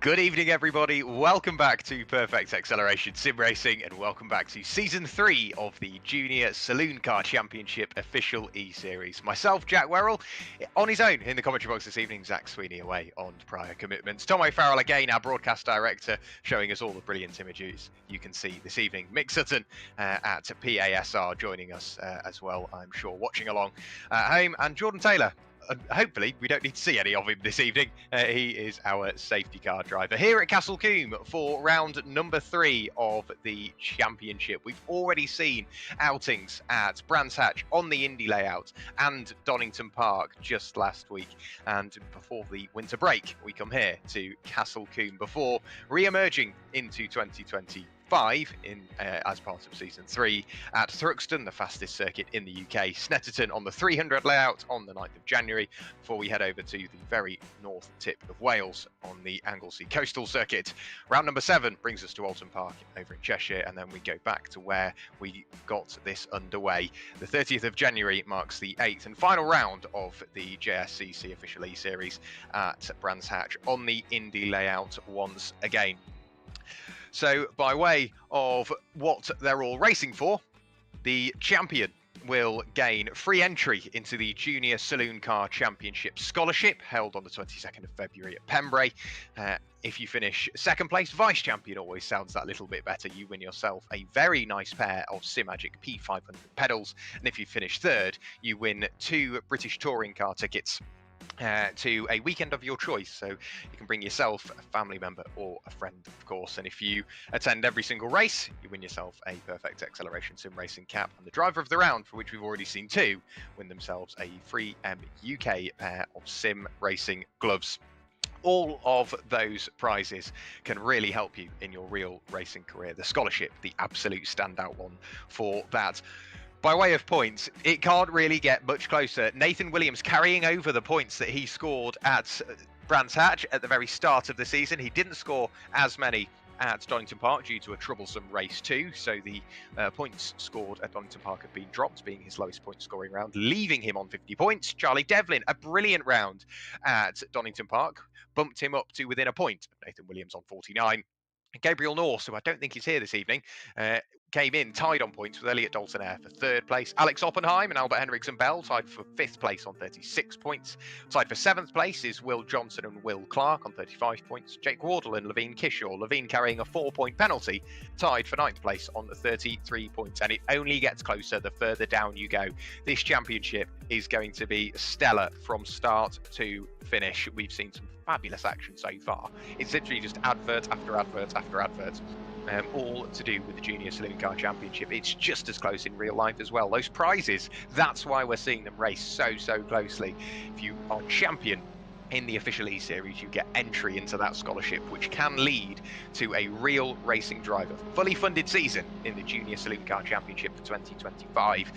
Good evening, everybody. Welcome back to Perfect Acceleration Sim Racing, and welcome back to Season 3 of the Junior Saloon Car Championship official E-Series. Myself, Jack Werrell, on his own in the commentary box this evening. Zach Sweeney away on prior commitments. Tom O'Farrell again, our broadcast director, showing us all the brilliant images you can see this evening. Mick Sutton at PASR joining us as well, I'm sure, watching along at home. And Jordan Taylor. Hopefully, we don't need to see any of him this evening. He is our safety car driver here at Castle Combe for round number 3 of the championship. We've already seen outings at Brands Hatch on the Indy layout and Donington Park just last week. And before the winter break, we come here to Castle Combe before re-emerging into 2025 as part of Season 3 at Thruxton, the fastest circuit in the UK. Snetterton on the 300 layout on the 9th of January before we head over to the very north tip of Wales on the Anglesey Coastal Circuit. Round number 7 brings us to Alton Park over in Cheshire, and then we go back to where we got this underway. The 30th of January marks the 8th and final round of the JSCC official E-Series at Brands Hatch on the Indy layout once again. So, by way of what they're all racing for, the champion will gain free entry into the Junior Saloon Car Championship Scholarship, held on the 22nd of February at Pembrey. If you finish second place, vice champion always sounds that little bit better. You win yourself a very nice pair of Simagic P500 pedals. And if you finish third, you win 2 British Touring Car tickets to a weekend of your choice, so you can bring yourself, a family member or a friend, of course. And if you attend every single race, you win yourself a Perfect Acceleration Sim Racing cap, and the driver of the round, for which we've already seen 2, win themselves a free UK pair of sim racing gloves. All of those prizes can really help you in your real racing career. The scholarship, the absolute standout one for that. By way of points, it can't really get much closer. Nathan Williams carrying over the points that he scored at Brands Hatch at the very start of the season. He didn't score as many at Donington Park due to a troublesome race 2, so the points scored at Donington Park have been dropped, being his lowest point scoring round, leaving him on 50 points. Charlie Devlin, a brilliant round at Donington Park, bumped him up to within a point of Nathan Williams on 49. Gabriel Norse, who I don't think is here this evening, came in tied on points with Elliot Dalton-Eyre for 3rd place. Alex Oppenheim and Albert Henriksen-Bell tied for 5th place on 36 points. Tied for 7th place is Will Johnson and Will Clark on 35 points. Jake Wardle and Levine Kishaw, Levine carrying a 4-point penalty, tied for 9th place on 33 points. And it only gets closer the further down you go. This championship is going to be stellar from start to finish. We've seen some fabulous action so far. It's literally just advert after advert after advert. All to do with the Junior Saloon Car Championship. It's just as close in real life as well. Those prizes, that's why we're seeing them race so closely. If you are champion in the official E-Series, you get entry into that scholarship, which can lead to a real racing driver fully funded season in the Junior Saloon Car Championship for 2025.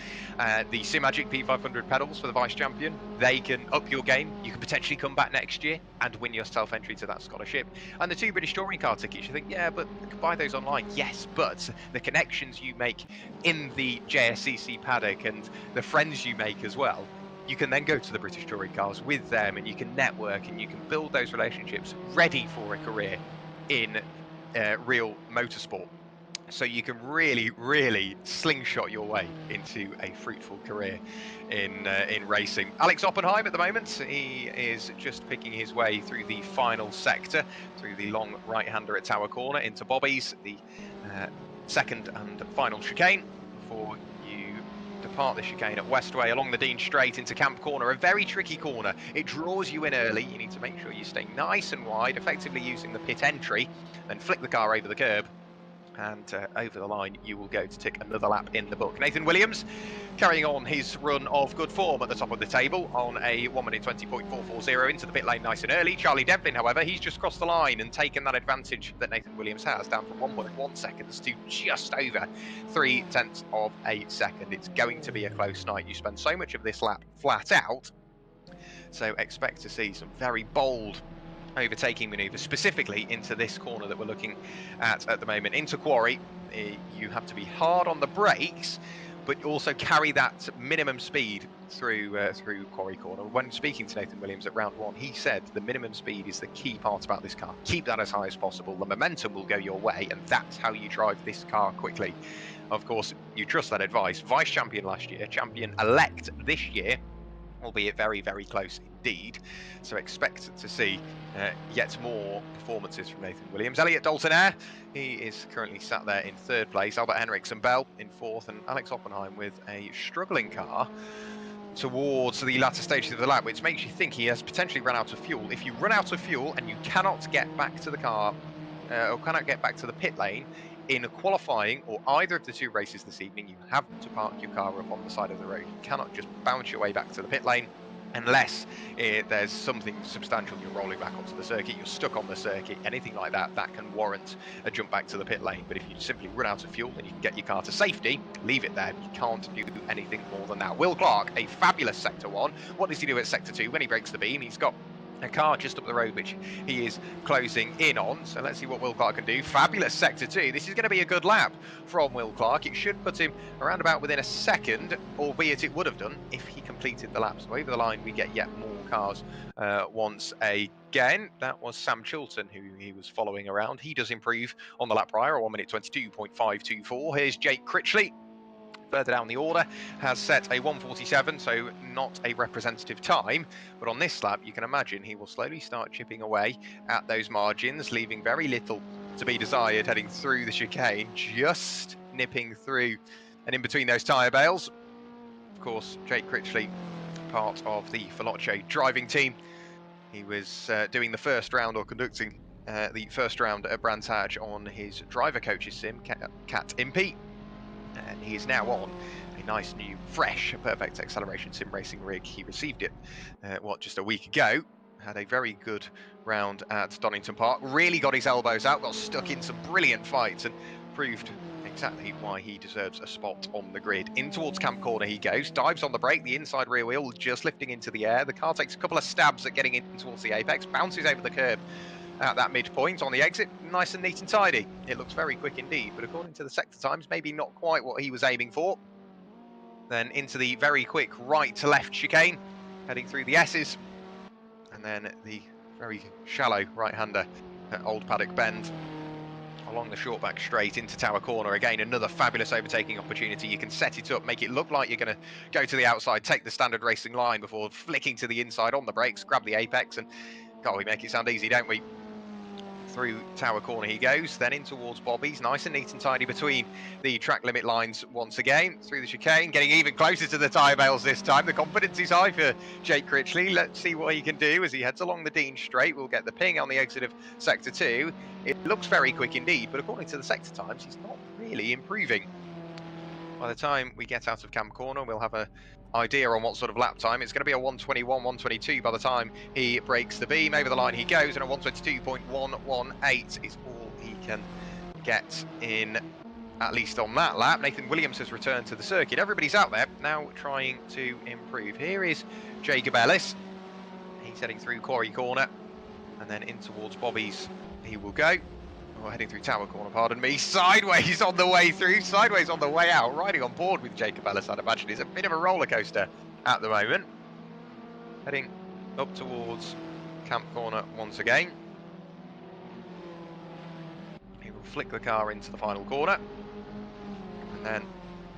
The Simagic P500 pedals for the vice champion, they can up your game. You can potentially come back next year and win yourself entry to that scholarship. And the 2 British Touring Car tickets, you think, yeah, but you can buy those online. Yes, but the connections you make in the JSCC paddock and the friends you make as well, you can then go to the British Touring Cars with them, and you can network and you can build those relationships ready for a career in real motorsport. So you can really slingshot your way into a fruitful career in racing. Alex Oppenheim at the moment, he is just picking his way through the final sector, through the long right-hander at Tower Corner into Bobby's, the second and final chicane before you depart the chicane at Westway along the Dean Straight into Camp Corner, a very tricky corner. It draws you in early. You need to make sure you stay nice and wide, effectively using the pit entry, then flick the car over the curb, and over the line you will go to tick another lap in the book. Nathan Williams carrying on his run of good form at the top of the table on a 1 minute 20.440 into the pit lane nice and early. Charlie Devlin, however, he's just crossed the line and taken that advantage that Nathan Williams has, down from 1.1 seconds to just over 0.3 of a second. It's going to be a close night. You spend so much of this lap flat out, so expect to see some very bold overtaking manoeuvres, specifically into this corner that we're looking at the moment. Into Quarry, you have to be hard on the brakes, but also carry that minimum speed through Quarry Corner. When speaking to Nathan Williams at round 1, he said the minimum speed is the key part about this car. Keep that as high as possible. The momentum will go your way, and that's how you drive this car quickly. Of course, you trust that advice. Vice champion last year, champion-elect this year, albeit very, very close indeed. So expect to see yet more performances from Nathan Williams. Elliot Dalton-Eyre, he is currently sat there in 3rd place. Albert Henriksen-Bell in 4th, and Alex Oppenheim with a struggling car towards the latter stages of the lap, which makes you think he has potentially run out of fuel. If you run out of fuel and you cannot get back to the car, or cannot get back to the pit lane in qualifying or either of the 2 races this evening, you have to park your car up on the side of the road. You cannot just bounce your way back to the pit lane unless there's something substantial. You're rolling back onto the circuit, you're stuck on the circuit, anything like that, that can warrant a jump back to the pit lane. But if you simply run out of fuel and you can get your car to safety, leave it there. You can't do anything more than that. Will Clark, a fabulous Sector 1. What does he do at Sector 2 when he breaks the beam? He's got a car just up the road which he is closing in on, so let's see what Will Clark can do. Fabulous Sector 2. This is going to be a good lap from Will Clark. It should put him around about within a second, albeit it would have done if he completed the lap. So over the line we get yet more cars once again. That was Sam Chilton who he was following around. He does improve on the lap prior, 1 minute 22.524. Here's Jake Critchley. Further down the order, has set a 1:47, so not a representative time. But on this lap, you can imagine he will slowly start chipping away at those margins, leaving very little to be desired heading through the chicane, just nipping through and in between those tyre bales. Of course, Jake Critchley, part of the Veloce driving team. He was doing the first round, or conducting the first round at Brands Hatch on his driver coach's sim, Cat Impey. And he is now on a nice new, fresh, perfect acceleration sim racing rig. He received it, just a week ago. Had a very good round at Donington Park. Really got his elbows out, got stuck in some brilliant fights, and proved exactly why he deserves a spot on the grid. In towards Camp Corner he goes, dives on the brake, the inside rear wheel just lifting into the air. The car takes a couple of stabs at getting in towards the apex, bounces over the curb at that midpoint on the exit, nice and neat and tidy. It looks very quick indeed, but according to the sector times, maybe not quite what he was aiming for. Then into the very quick right to left chicane, heading through the S's, and then the very shallow right-hander at Old Paddock Bend, along the short back straight into Tower Corner. Again, another fabulous overtaking opportunity. You can set it up, make it look like you're going to go to the outside, take the standard racing line before flicking to the inside on the brakes, grab the apex, and God, we make it sound easy, don't we? Through Tower Corner he goes, then in towards Bobby's, nice and neat and tidy between the track limit lines once again, through the chicane, getting even closer to the tyre bales this time. The confidence is high for Jake Critchley. Let's see what he can do as he heads along the Dean Straight. We'll get the ping on the exit of Sector 2. It looks very quick indeed, but according to the sector times, he's not really improving. By the time we get out of Camp Corner, we'll have an idea on what sort of lap time. It's going to be a 1:21, 1:22 by the time he breaks the beam. Over the line he goes, and a 1:22.118 is all he can get in, at least on that lap. Nathan Williams has returned to the circuit. Everybody's out there now trying to improve. Here is Jacob Ellis. He's heading through Quarry Corner, and then in towards Bobby's he will go. Oh, heading through Tower Corner, pardon me. Sideways on the way through, sideways on the way out. Riding on board with Jacob Ellis, I'd imagine. It's a bit of a roller coaster at the moment. Heading up towards Camp Corner once again. He will flick the car into the final corner. And then,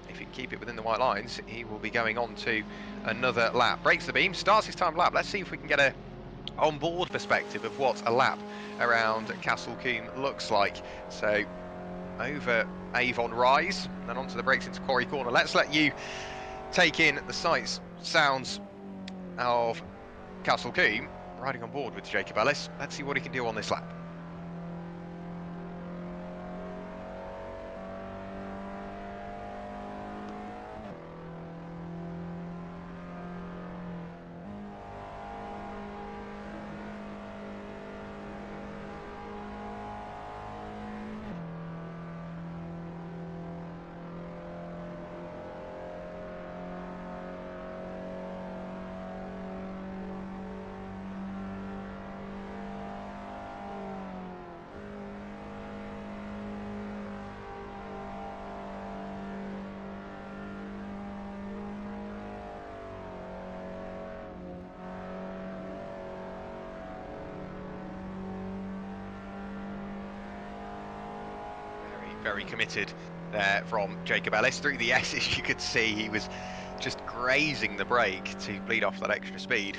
if he can keep it within the white lines, he will be going on to another lap. Breaks the beam, starts his time lap. Let's see if we can get a on-board perspective of what a lap around Castle Combe looks like. So over Avon Rise, then onto the brakes into Quarry Corner. Let's let you take in the sights, sounds of Castle Combe, riding on board with Jacob Ellis. Let's see what he can do on this lap. very committed there from Jacob Ellis. Through the S's, you could see he was just grazing the brake to bleed off that extra speed,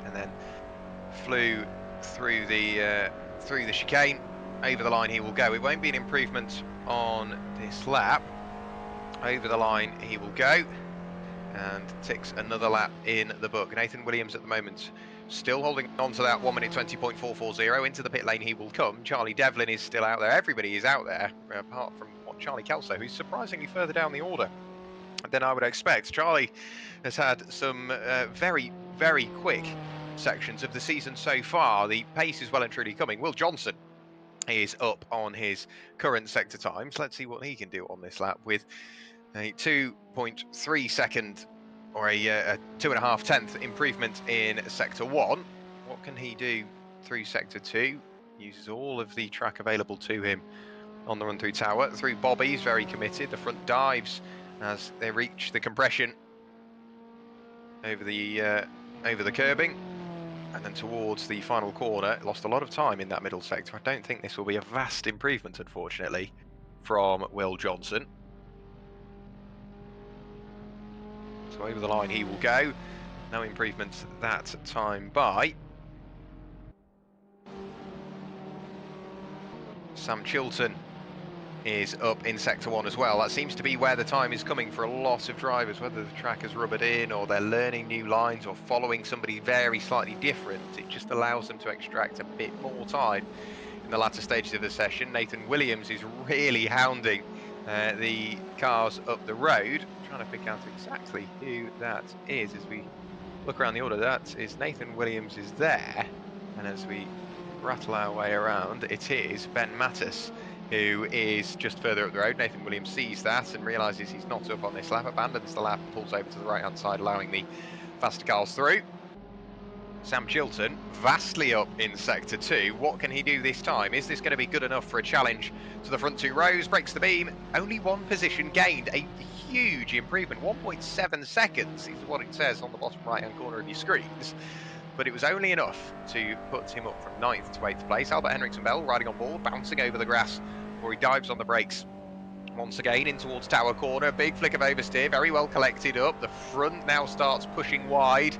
and then flew through the chicane. Over the line he will go. It won't be an improvement on this lap. Over the line he will go, and ticks another lap in the book. Nathan Williams at the moment still holding on to that 1 minute 20.440. Into the pit lane he will come. Charlie Devlin is still out there. Everybody is out there, apart from Charlie Kelso, who's surprisingly further down the order than I would expect. Charlie has had some very, very quick sections of the season so far. The pace is well and truly coming. Will Johnson is up on his current sector times. Let's see what he can do on this lap with a 2.3 second or a 2.5 tenth improvement in sector 1. What can he do through sector 2? Uses all of the track available to him on the run through tower. Through Bobby, he's very committed. The front dives as they reach the compression over the curbing, and then towards the final corner. Lost a lot of time in that middle sector. I don't think this will be a vast improvement, unfortunately, from Will Johnson. So over the line he will go. No improvement that time by. Sam Chilton is up in sector 1 as well. That seems to be where the time is coming for a lot of drivers, whether the track has rubbered in or they're learning new lines or following somebody very slightly different. It just allows them to extract a bit more time in the latter stages of the session. Nathan Williams is really hounding the cars up the road, trying to pick out exactly who that is as we look around the order. That is Nathan Williams is there, and as we rattle our way around, it is Ben Mattis who is just further up the road. Nathan Williams sees that and realises he's not up on this lap, abandons the lap, pulls over to the right hand side, allowing the faster cars through. Sam Chilton vastly up in sector 2. What can he do this time? Is this going to be good enough for a challenge to the front 2 rows? Breaks the beam, only 1 position gained, a huge improvement. 1.7 seconds is what it says on the bottom right hand corner of your screens, but it was only enough to put him up from 9th to 8th place. Albert Henriksen Bell riding on board, bouncing over the grass before he dives on the brakes once again in towards Tower Corner. Big flick of oversteer, very well collected up. The front now starts pushing wide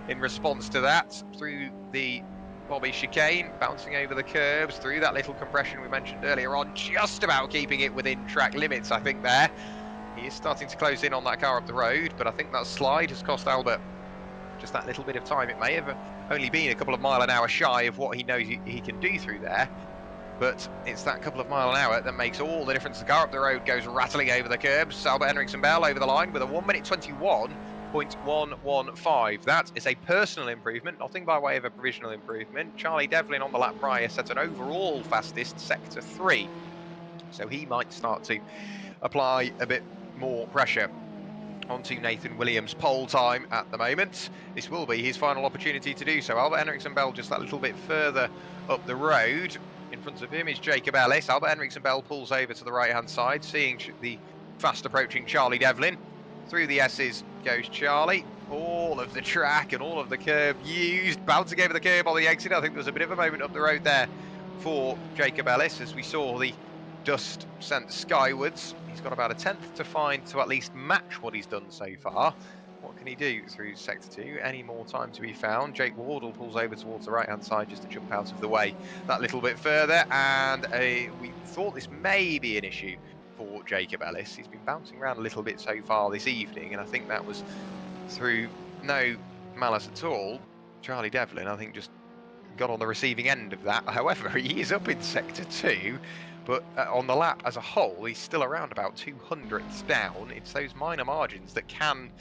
in response to that, through the Bobby chicane, bouncing over the curbs, through that little compression we mentioned earlier on, just about keeping it within track limits, I think there. He is starting to close in on that car up the road, but I think that slide has cost Albert just that little bit of time. It may have only been a couple of mile an hour shy of what he knows he can do through there, but it's that couple of mile an hour that makes all the difference. The car up the road goes rattling over the curbs. Albert Henriksen Bell over the line with a 1 minute 21.115. That is a personal improvement, nothing by way of a provisional improvement. Charlie Devlin on the lap prior set an overall fastest sector 3, so he might start to apply a bit more pressure onto Nathan Williams' pole time at the moment. This will be his final opportunity to do so. Albert Henriksen Bell just that little bit further up the road. In front of him is Jacob Ellis. Albert Henriksen Bell pulls over to the right hand side, seeing the fast approaching Charlie Devlin. Through the S's goes Charlie. All of the track and all of the curb used, bouncing over the curb on the exit. I think there was a bit of a moment up the road there for Jacob Ellis as we saw the dust sent skywards. He's got about a tenth to find to at least match what he's done so far. What can he do through sector 2? Any more time to be found? Jake Wardle pulls over towards the right hand side just to jump out of the way that little bit further, and we thought this may be an issue for Jacob Ellis. He's been bouncing around a little bit so far this evening, and I think that was through no malice at all. Charlie Devlin, I think, just got on the receiving end of that. However, he is up in sector 2, but on the lap as a whole, he's still around about 200ths down. It's those minor margins that can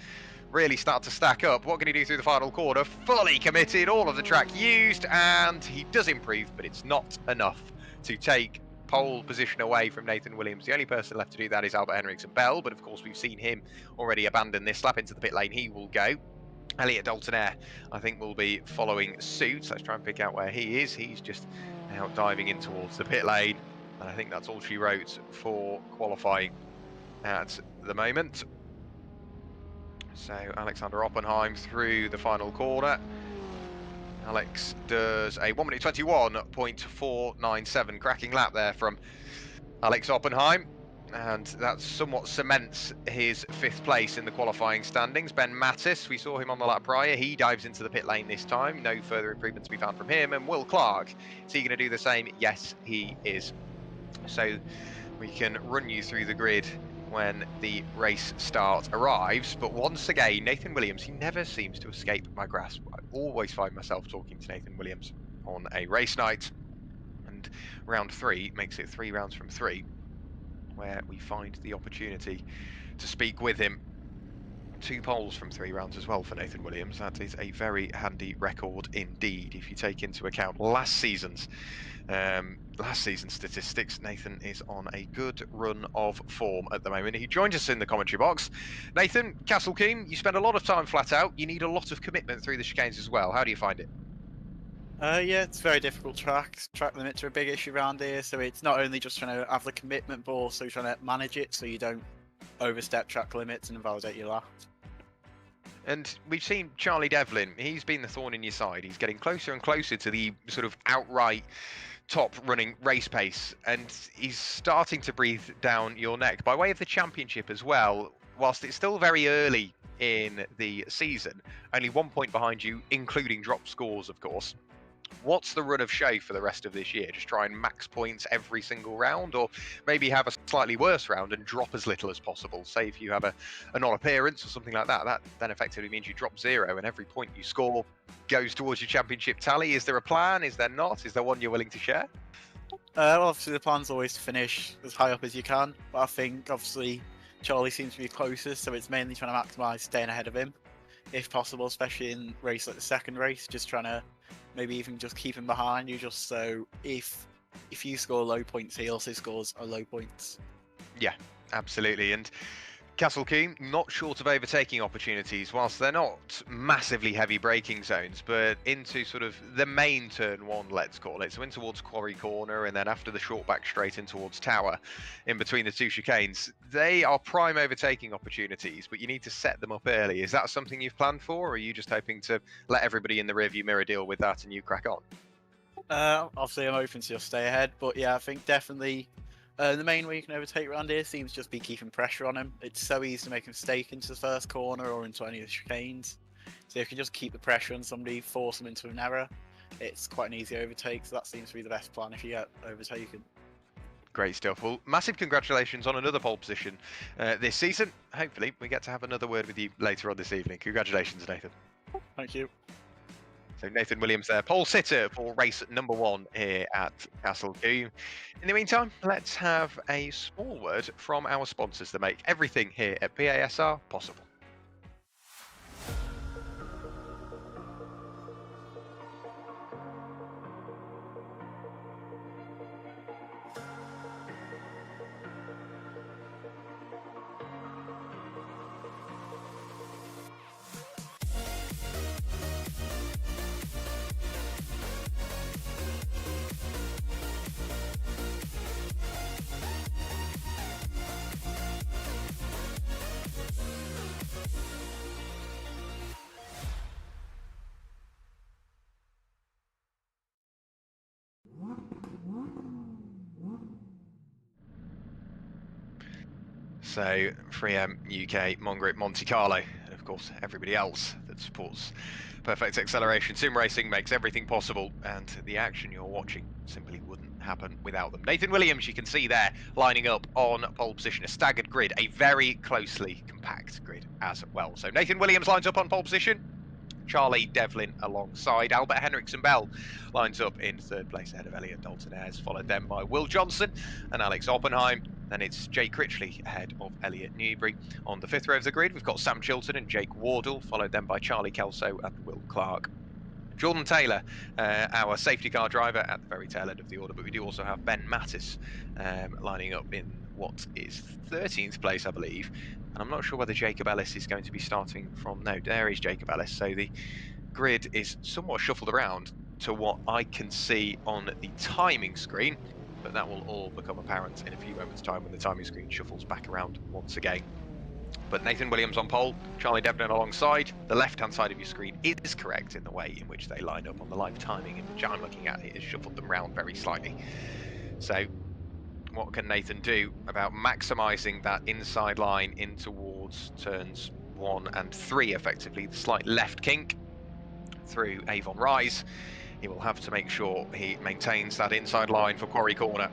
really start to stack up. What can he do through the final corner? Fully committed, all of the track used, and he does improve, but it's not enough to take pole position away from Nathan Williams. The only person left to do that is Albert Henriksen Bell, but of course we've seen him already abandon this lap. Into the pit lane he will go. Elliot Dalton-Air, I think, will be following suit. Let's try and pick out where he is. He's just out diving in towards the pit lane, and I think that's all she wrote for qualifying at the moment. So Alexander Oppenheim through the final corner. Alex does a 1 minute 21.497, cracking lap there from Alex Oppenheim, and that somewhat cements his 5th place in the qualifying standings. Ben Mattis, we saw him on the lap prior, he dives into the pit lane this time. No further improvement to be found from him. And Will Clark, is he going to do the same? Yes, he is. So we can run you through the grid when the race start arrives. But once again, Nathan Williams, he never seems to escape my grasp. I always find myself talking to Nathan Williams on a race night. And round 3 makes it 3 rounds from 3, where we find the opportunity to speak with him. 2 poles from 3 rounds as well for Nathan Williams. That is a very handy record indeed. If you take into account last season's statistics, Nathan is on a good run of form at the moment. He joined us in the commentary box. Nathan, Castle Combe, you spend a lot of time flat out. You need a lot of commitment through the chicanes as well. How do you find it? Yeah, it's a very difficult track. Track limits are a big issue around here, so it's not only just trying to have the commitment, but also trying to manage it so you don't overstep track limits and invalidate your lap. And we've seen Charlie Devlin, he's been the thorn in your side. He's getting closer and closer to the sort of outright top running race pace, and he's starting to breathe down your neck by way of the championship as well. Whilst it's still very early in the season, only 1 point behind you, including drop scores, of course. What's the run of show for the rest of this year? Just try and max points every single round, or maybe have a slightly worse round and drop as little as possible. Say if you have a non-appearance or something like that, that then effectively means you drop 0 and every point you score goes towards your championship tally. Is there a plan? Is there not? Is there one you're willing to share? Well, obviously the plan's always to finish as high up as you can, but I think obviously Charlie seems to be closest, so it's mainly trying to maximise staying ahead of him, if possible, especially in race like the second race, just trying to maybe even just keep him behind you, just so if you score low points, he also scores a low points. Yeah, absolutely. And Castle Combe, not short of overtaking opportunities, whilst they're not massively heavy braking zones, but into sort of the main turn 1, let's call it. So in towards Quarry Corner, and then after the short back straight in towards Tower, in between the 2 chicanes. They are prime overtaking opportunities, but you need to set them up early. Is that something you've planned for, or are you just hoping to let everybody in the rearview mirror deal with that and you crack on? Obviously I'm open to just stay ahead, but yeah, I think definitely the main way you can overtake around here seems just be keeping pressure on him. It's so easy to make a mistake into the first corner or into any of the chicanes. So if you can just keep the pressure on somebody, force them into an error, it's quite an easy overtake. So that seems to be the best plan if you get overtaken. Great stuff. Well, massive congratulations on another pole position this season. Hopefully we get to have another word with you later on this evening. Congratulations, Nathan. Thank you. So Nathan Williams there, pole sitter for race number 1 here at Castle Combe. In the meantime, let's have a small word from our sponsors that make everything here at PASR possible. So 3M UK, Mongrip, Monte Carlo, and of course everybody else that supports Perfect Acceleration Sim Racing makes everything possible, and the action you're watching simply wouldn't happen without them. Nathan Williams, you can see there, lining up on pole position, a staggered grid, a very closely compact grid as well. So Nathan Williams lines up on pole position, Charlie Devlin alongside. Albert Henriksen Bell lines up in 3rd place ahead of Elliot Dalton Ayres, followed then by Will Johnson and Alex Oppenheim. Then it's Jake Critchley ahead of Elliot Newbury. On the 5th row of the grid, we've got Sam Chilton and Jake Wardle, followed then by Charlie Kelso and Will Clark. Jordan Taylor, our safety car driver, at the very tail end of the order, but we do also have Ben Mattis lining up in what is 13th place, I believe. And I'm not sure whether Jacob Ellis is going to be starting from... No, there is Jacob Ellis. So the grid is somewhat shuffled around to what I can see on the timing screen, but that will all become apparent in a few moments' time when the timing screen shuffles back around once again. But Nathan Williams on pole, Charlie Devlin alongside. The left-hand side of your screen is correct in the way in which they line up on the live timing, in which I'm looking at. It has shuffled them round very slightly. So what can Nathan do about maximising that inside line in towards turns 1 and 3, effectively. The slight left kink through Avon Rise. He will have to make sure he maintains that inside line for Quarry Corner.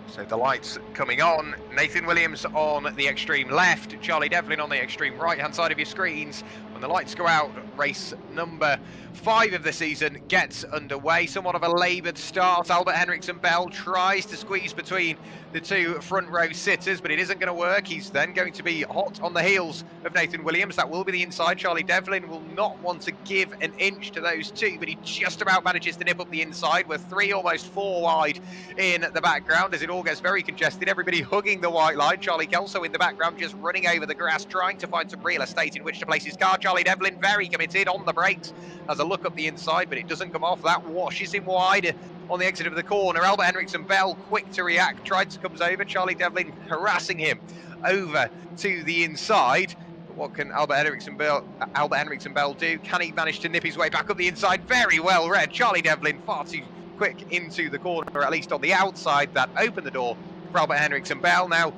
So the lights coming on, Nathan Williams on the extreme left, Charlie Devlin on the extreme right-hand side of your screens. When the lights go out, race number 5 of the season gets underway. Somewhat of a laboured start. Albert Henriksen Bell tries to squeeze between the two front row sitters, but it isn't going to work. He's then going to be hot on the heels of Nathan Williams. That will be the inside. Charlie Devlin will not want to give an inch to those two, but he just about manages to nip up the inside. We're 3, almost 4 wide in the background as it all gets very congested. Everybody hugging the white line. Charlie Kelso in the background just running over the grass, trying to find some real estate in which to place his car. Charlie Devlin very committed on the brakes, has a look up the inside, but it doesn't come off. That washes him wide on the exit of the corner. Albert Henriksen Bell quick to react, tried to come over. Charlie Devlin harassing him over to the inside. But what can Albert Henriksen Bell do? Can he manage to nip his way back up the inside? Very well read. Charlie Devlin far too quick into the corner, or at least on the outside. That opened the door for Albert Henriksen Bell. Now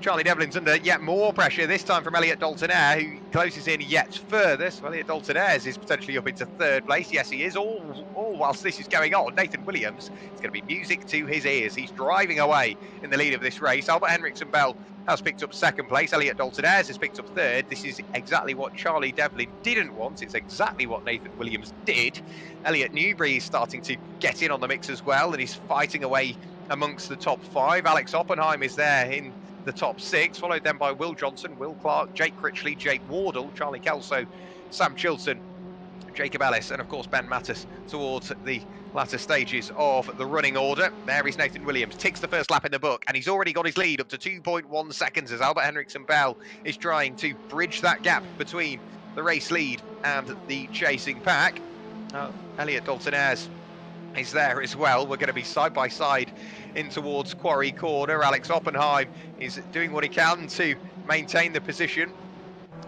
Charlie Devlin's under yet more pressure, this time from Elliot Dalton-Eyre, who closes in yet further. So Elliot Dalton-Eyre is potentially up into 3rd place. Yes, he is. All whilst this is going on, Nathan Williams, it's going to be music to his ears. He's driving away in the lead of this race. Albert Henriksen Bell has picked up 2nd place. Elliot Dalton-Eyre has picked up 3rd. This is exactly what Charlie Devlin didn't want. It's exactly what Nathan Williams did. Elliot Newbury is starting to get in on the mix as well, and he's fighting away amongst the top 5. Alex Oppenheim is there in the top 6, followed then by Will Johnson, Will Clark, Jake Critchley, Jake Wardle, Charlie Kelso, Sam Chilton, Jacob Ellis, and of course Ben Mattis towards the latter stages of the running order. There is Nathan Williams, ticks the first lap in the book, and he's already got his lead up to 2.1 seconds as Albert Henriksen Bell is trying to bridge that gap between the race lead and the chasing pack. Elliot Dalton-Eyre is there as well. We're going to be side by side in towards Quarry Corner. Alex Oppenheim is doing what he can to maintain the position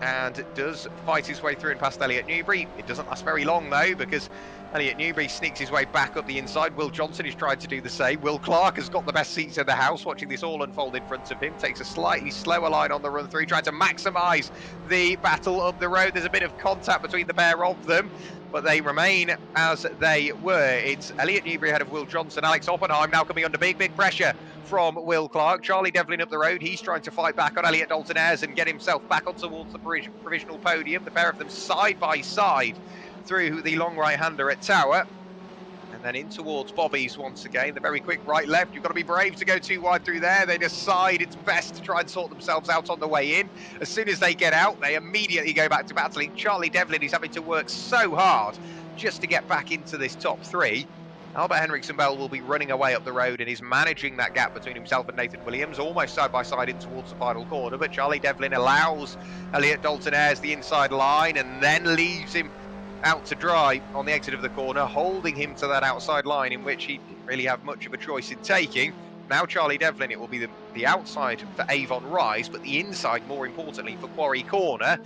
and does fight his way through and past Elliot Newbury. It doesn't last very long though, because Elliot Newbury sneaks his way back up the inside. Will Johnson has tried to do the same. Will Clark has got the best seats in the house, watching this all unfold in front of him. Takes a slightly slower line on the run through, trying to maximise the battle up the road. There's a bit of contact between the pair of them, but they remain as they were. It's Elliot Newbury ahead of Will Johnson. Alex Oppenheim now coming under big pressure from Will Clark. Charlie Devlin up the road. He's trying to fight back on Elliot Dalton-Eyre and get himself back on towards the provisional podium. The pair of them side by side through the long right-hander at Tower. And then in towards Bobby's once again. The very quick right-left. You've got to be brave to go too wide through there. They decide it's best to try and sort themselves out on the way in. As soon as they get out, they immediately go back to battling. Charlie Devlin is having to work so hard just to get back into this top 3. Albert Henriksen Bell will be running away up the road and is managing that gap between himself and Nathan Williams, almost side by side in towards the final corner. But Charlie Devlin allows Elliot Dalton-Eyre the inside line and then leaves him out to dry on the exit of the corner, holding him to that outside line in which he didn't really have much of a choice in taking. Now Charlie Devlin, it will be the outside for Avon Rise, but the inside more importantly for Quarry Corner.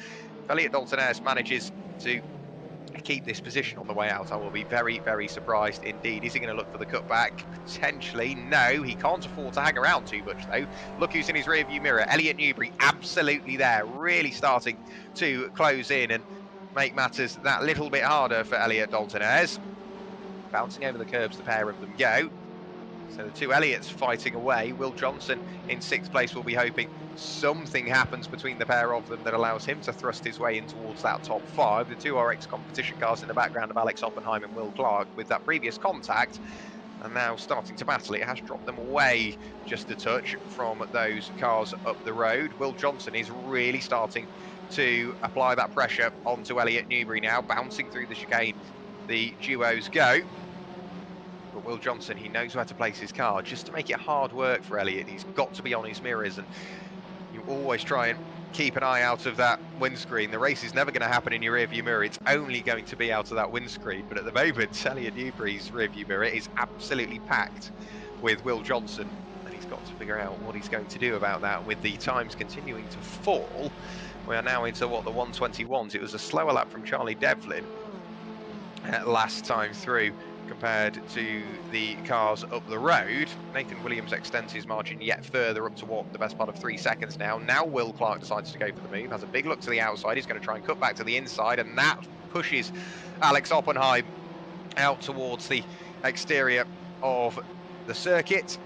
If Elliot Dalton-Eyre manages to keep this position on the way out, I will be very surprised indeed. Is he going to look for the cutback? Potentially. No, he can't afford to hang around too much though. Look who's in his rear view mirror. Elliot Newbury absolutely there, really starting to close in and make matters that little bit harder for Elliot Dalton-Eyre. Bouncing over the curbs, the pair of them go. So the two Elliots fighting away. Will Johnson in 6th place will be hoping something happens between the pair of them that allows him to thrust his way in towards that top 5. The two RX competition cars in the background of Alex Oppenheim and Will Clark with that previous contact, and now starting to battle. It has dropped them away just a touch from those cars up the road. Will Johnson is really starting to apply that pressure onto Elliot Newbury now, bouncing through the chicane. The duos go. But Will Johnson, he knows where to place his car just to make it hard work for Elliot. He's got to be on his mirrors, and you always try and keep an eye out of that windscreen. The race is never going to happen in your rearview mirror. It's only going to be out of that windscreen. But at the moment, Elliot Newbury's rearview mirror is absolutely packed with Will Johnson, and he's got to figure out what he's going to do about that. With the times continuing to fall, we are now into what, the 121s. It was a slower lap from Charlie Devlin last time through. compared to the cars up the road. Nathan Williams extends his margin yet further up to what, the best part of 3 seconds now. Now Will Clark decides to go for the move, has a big look to the outside. He's going to try and cut back to the inside, and that pushes Alex Oppenheim out towards the exterior of the circuit.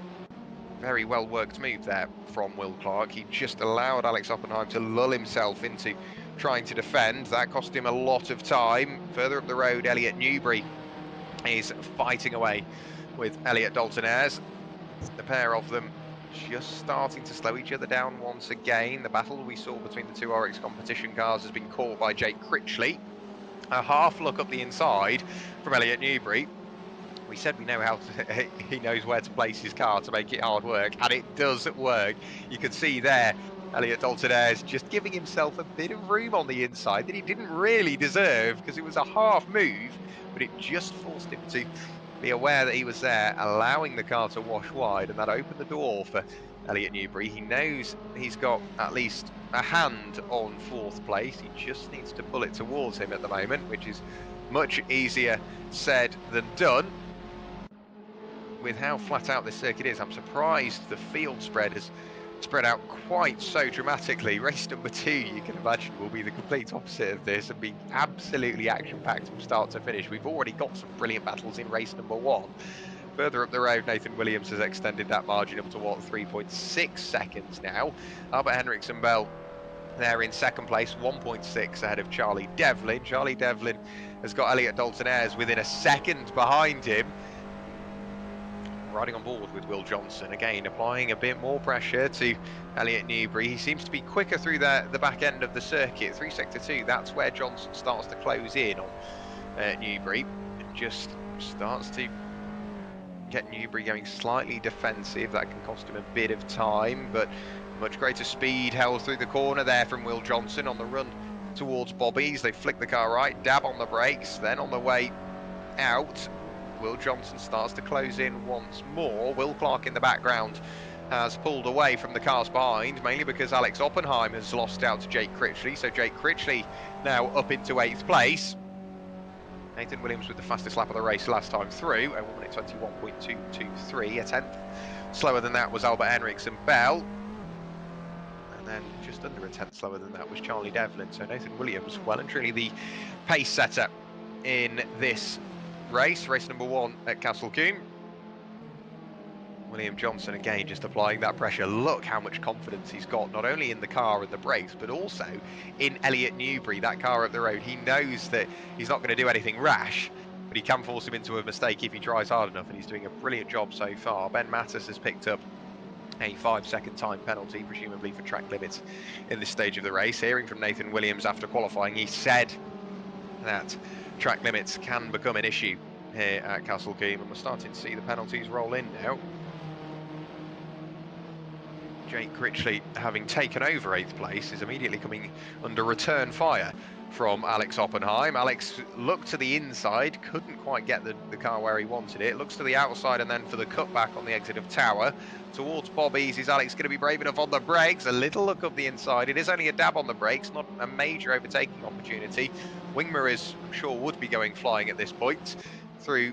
Very well worked move there from Will Clark. He just allowed Alex Oppenheim to lull himself into trying to defend. That cost him a lot of time. Further up the road, Elliot Newbury is fighting away with Elliot Dalton-Ayres. The pair of them just starting to slow each other down once again. The battle we saw between the two Oryx competition cars has been caught by Jake Critchley. A half look up the inside from Elliot Newbury. We said we know how to, he knows where to place his car to make it hard work, and it does work. You can see there Elliot Dalton-Ayres just giving himself a bit of room on the inside that he didn't really deserve, because it was a half move, but it just forced him to be aware that he was there, allowing the car to wash wide, and that opened the door for Elliot Newbury. He knows he's got at least a hand on 4th place. He just needs to pull it towards him at the moment, which is much easier said than done. With how flat out this circuit is, I'm surprised the field spread has spread out quite so dramatically. Race number 2, you can imagine, will be the complete opposite of this and be absolutely action-packed from start to finish. We've already got some brilliant battles in race number 1. Further up the road, Nathan Williams has extended that margin up to, what, 3.6 seconds now. Albert Henriksen Bell there in 2nd place, 1.6 ahead of Charlie Devlin. Charlie Devlin has got Elliot Dalton-Ayres within a second behind him. Riding on board with Will Johnson, again applying a bit more pressure to Elliot Newbury. He seems to be quicker through the back end of the circuit. Through sector 2, that's where Johnson starts to close in on Newbury, and just starts to get Newbury going slightly defensive. That can cost him a bit of time, but much greater speed held through the corner there from Will Johnson on the run towards Bobby's. They flick the car right, dab on the brakes, then on the way out, Will Johnson starts to close in once more. Will Clark in the background has pulled away from the cars behind, mainly because Alex Oppenheim has lost out to Jake Critchley. So Jake Critchley now up into 8th place. Nathan Williams with the fastest lap of the race last time through, a 1 minute 21.223, a 10th. Slower than that was Albert Henriksen Bell. And then just under a 10th slower than that was Charlie Devlin. So Nathan Williams, well and truly the pace setter in this race number 1 at Castle Combe. William Johnson again just applying that pressure. Look how much confidence he's got, not only in the car and the brakes, but also in Elliot Newbury, that car up the road. He knows that he's not going to do anything rash, but he can force him into a mistake if he tries hard enough, and he's doing a brilliant job so far. Ben Mattis has picked up a 5-second time penalty, presumably for track limits in this stage of the race. Hearing from Nathan Williams after qualifying, he said that track limits can become an issue here at Castle Combe, and we're starting to see the penalties roll in now. Jake Critchley, having taken over 8th place, is immediately coming under return fire from Alex Oppenheim. Alex looked to the inside, couldn't quite get the car where he wanted it. Looks to the outside, and then for the cutback on the exit of Tower. Towards Bobby's, is Alex going to be brave enough on the brakes? A little look up the inside. It is only a dab on the brakes, not a major overtaking opportunity. Wing mirrors, I'm sure, would be going flying at this point through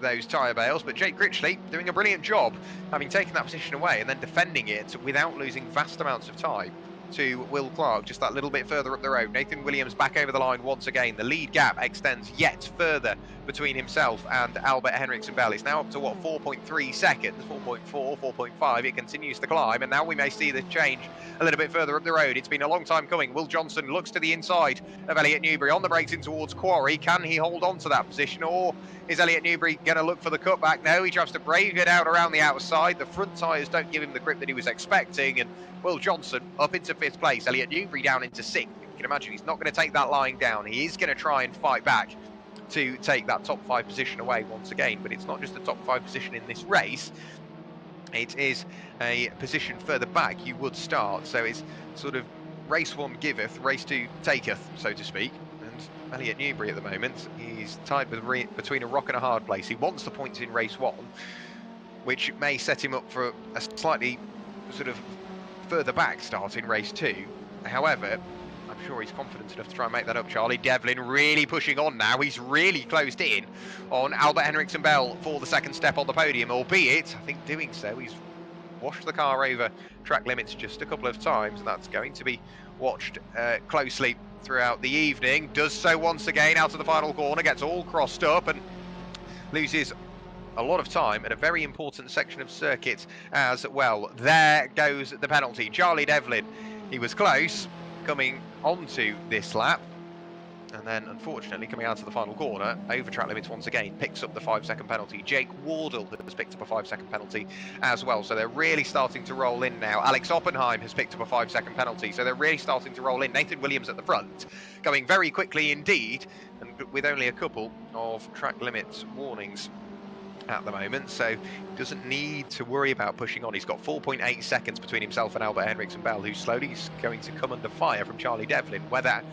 those tyre bales, but Jake Critchley doing a brilliant job, having taken that position away and then defending it without losing vast amounts of time to Will Clark, just that little bit further up the road. Nathan Williams back over the line once again. The lead gap extends yet further between himself and Albert Henriksen Bell. It's now up to, what, 4.3 seconds, 4.4, 4.5. It continues to climb, and now we may see this change a little bit further up the road. It's been a long time coming. Will Johnson looks to the inside of Elliot Newbury on the brakes in towards Quarry. Can he hold on to that position, or is Elliot Newbury going to look for the cutback? No, he tries to brave it out around the outside. The front tyres don't give him the grip that he was expecting, and Will Johnson up into 5th place. Elliot Newbury down into 6th. You can imagine he's not going to take that lying down. He is going to try and fight back to take that top 5 position away once again, but it's not just a top 5 position in this race. It is a position further back you would start, so it's sort of race 1 giveth, race 2 taketh, so to speak. And Elliot Newbury at the moment, he's tied between a rock and a hard place. He wants the points in race 1, which may set him up for a slightly sort of further back start in race 2. However, I'm sure he's confident enough to try and make that up. Charlie Devlin really pushing on now. He's really closed in on Albert Henriksen Bell for the second step on the podium, albeit, I think doing so, he's washed the car over track limits just a couple of times, and that's going to be watched closely throughout the evening. Does so once again out of the final corner, gets all crossed up and loses a lot of time at a very important section of circuit as well. There goes the penalty. Charlie Devlin, he was close coming onto this lap, and then unfortunately coming out of the final corner over track limits once again, picks up the 5-second penalty. Jake Wardle has picked up a 5-second penalty as well, so they're really starting to roll in now. Alex Oppenheim has picked up a 5-second penalty, so they're really starting to roll in. Nathan Williams at the front, going very quickly indeed, and with only a couple of track limits warnings at the moment, so he doesn't need to worry about pushing on. He's got 4.8 seconds between himself and Albert Henriksen Bell, who's slowly going to come under fire from Charlie Devlin, whether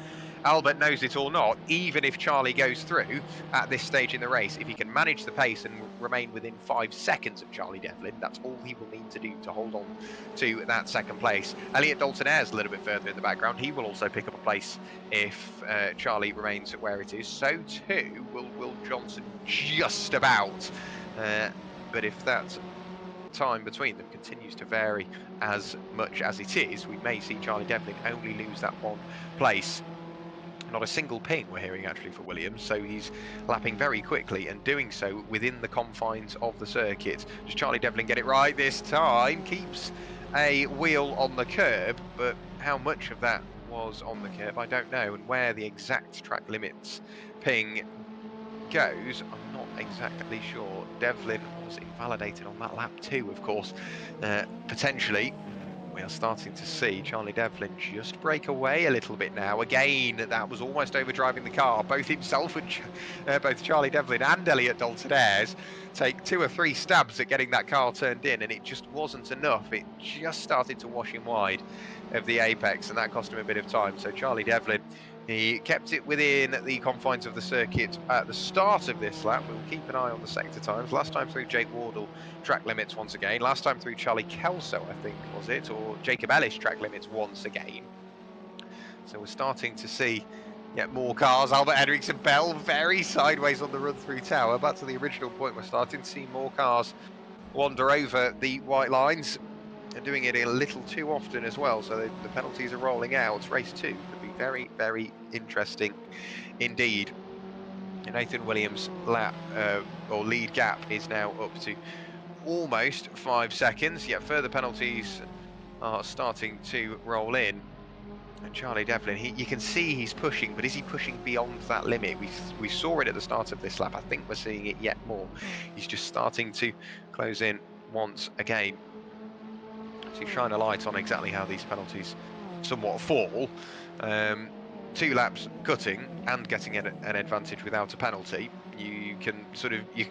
Albert knows it or not. Even if Charlie goes through at this stage in the race, if he can manage the pace and remain within 5 seconds of Charlie Devlin, that's all he will need to do to hold on to that second place. Elliot Dalton-Ayres a little bit further in the background. He will also pick up a place if Charlie remains where it is. So too will Will Johnson, just about. But if that time between them continues to vary as much as it is, we may see Charlie Devlin only lose that one place. Not a single ping we're hearing actually for Williams, so he's lapping very quickly and doing so within the confines of the circuit. Does Charlie Devlin get it right this time? Keeps a wheel on the curb, but how much of that was on the curb, I don't know, and where the exact track limits ping goes, I'm not exactly sure. Devlin was invalidated on that lap too, of course. Potentially, we are starting to see Charlie Devlin just break away a little bit now. Again, that was almost overdriving the car. Both himself and both Charlie Devlin and Elliot Dalton-Ayres take 2 or 3 stabs at getting that car turned in, and it just wasn't enough. It just started to wash him wide of the apex, and that cost him a bit of time. So Charlie Devlin, he kept it within the confines of the circuit at the start of this lap. We'll keep an eye on the sector times. Last time through, Jake Wardle track limits once again. Last time through, Charlie Kelso, I think, was it? Or Jacob Ellis track limits once again. So we're starting to see more cars. Albert Henriksen Bell very sideways on the run through tower. Back to the original point, we're starting to see more cars wander over the white lines. And doing it a little too often as well, so the penalties are rolling out. Race 2 could be very, very interesting indeed. Nathan Williams' lap or lead gap is now up to almost 5 seconds, yet further penalties are starting to roll in. And Charlie Devlin, you can see he's pushing, but is he pushing beyond that limit? We saw it at the start of this lap. I think we're seeing it yet more. He's just starting to close in once again. To shine a light on exactly how these penalties somewhat fall. 2 laps cutting and getting an advantage without a penalty. You can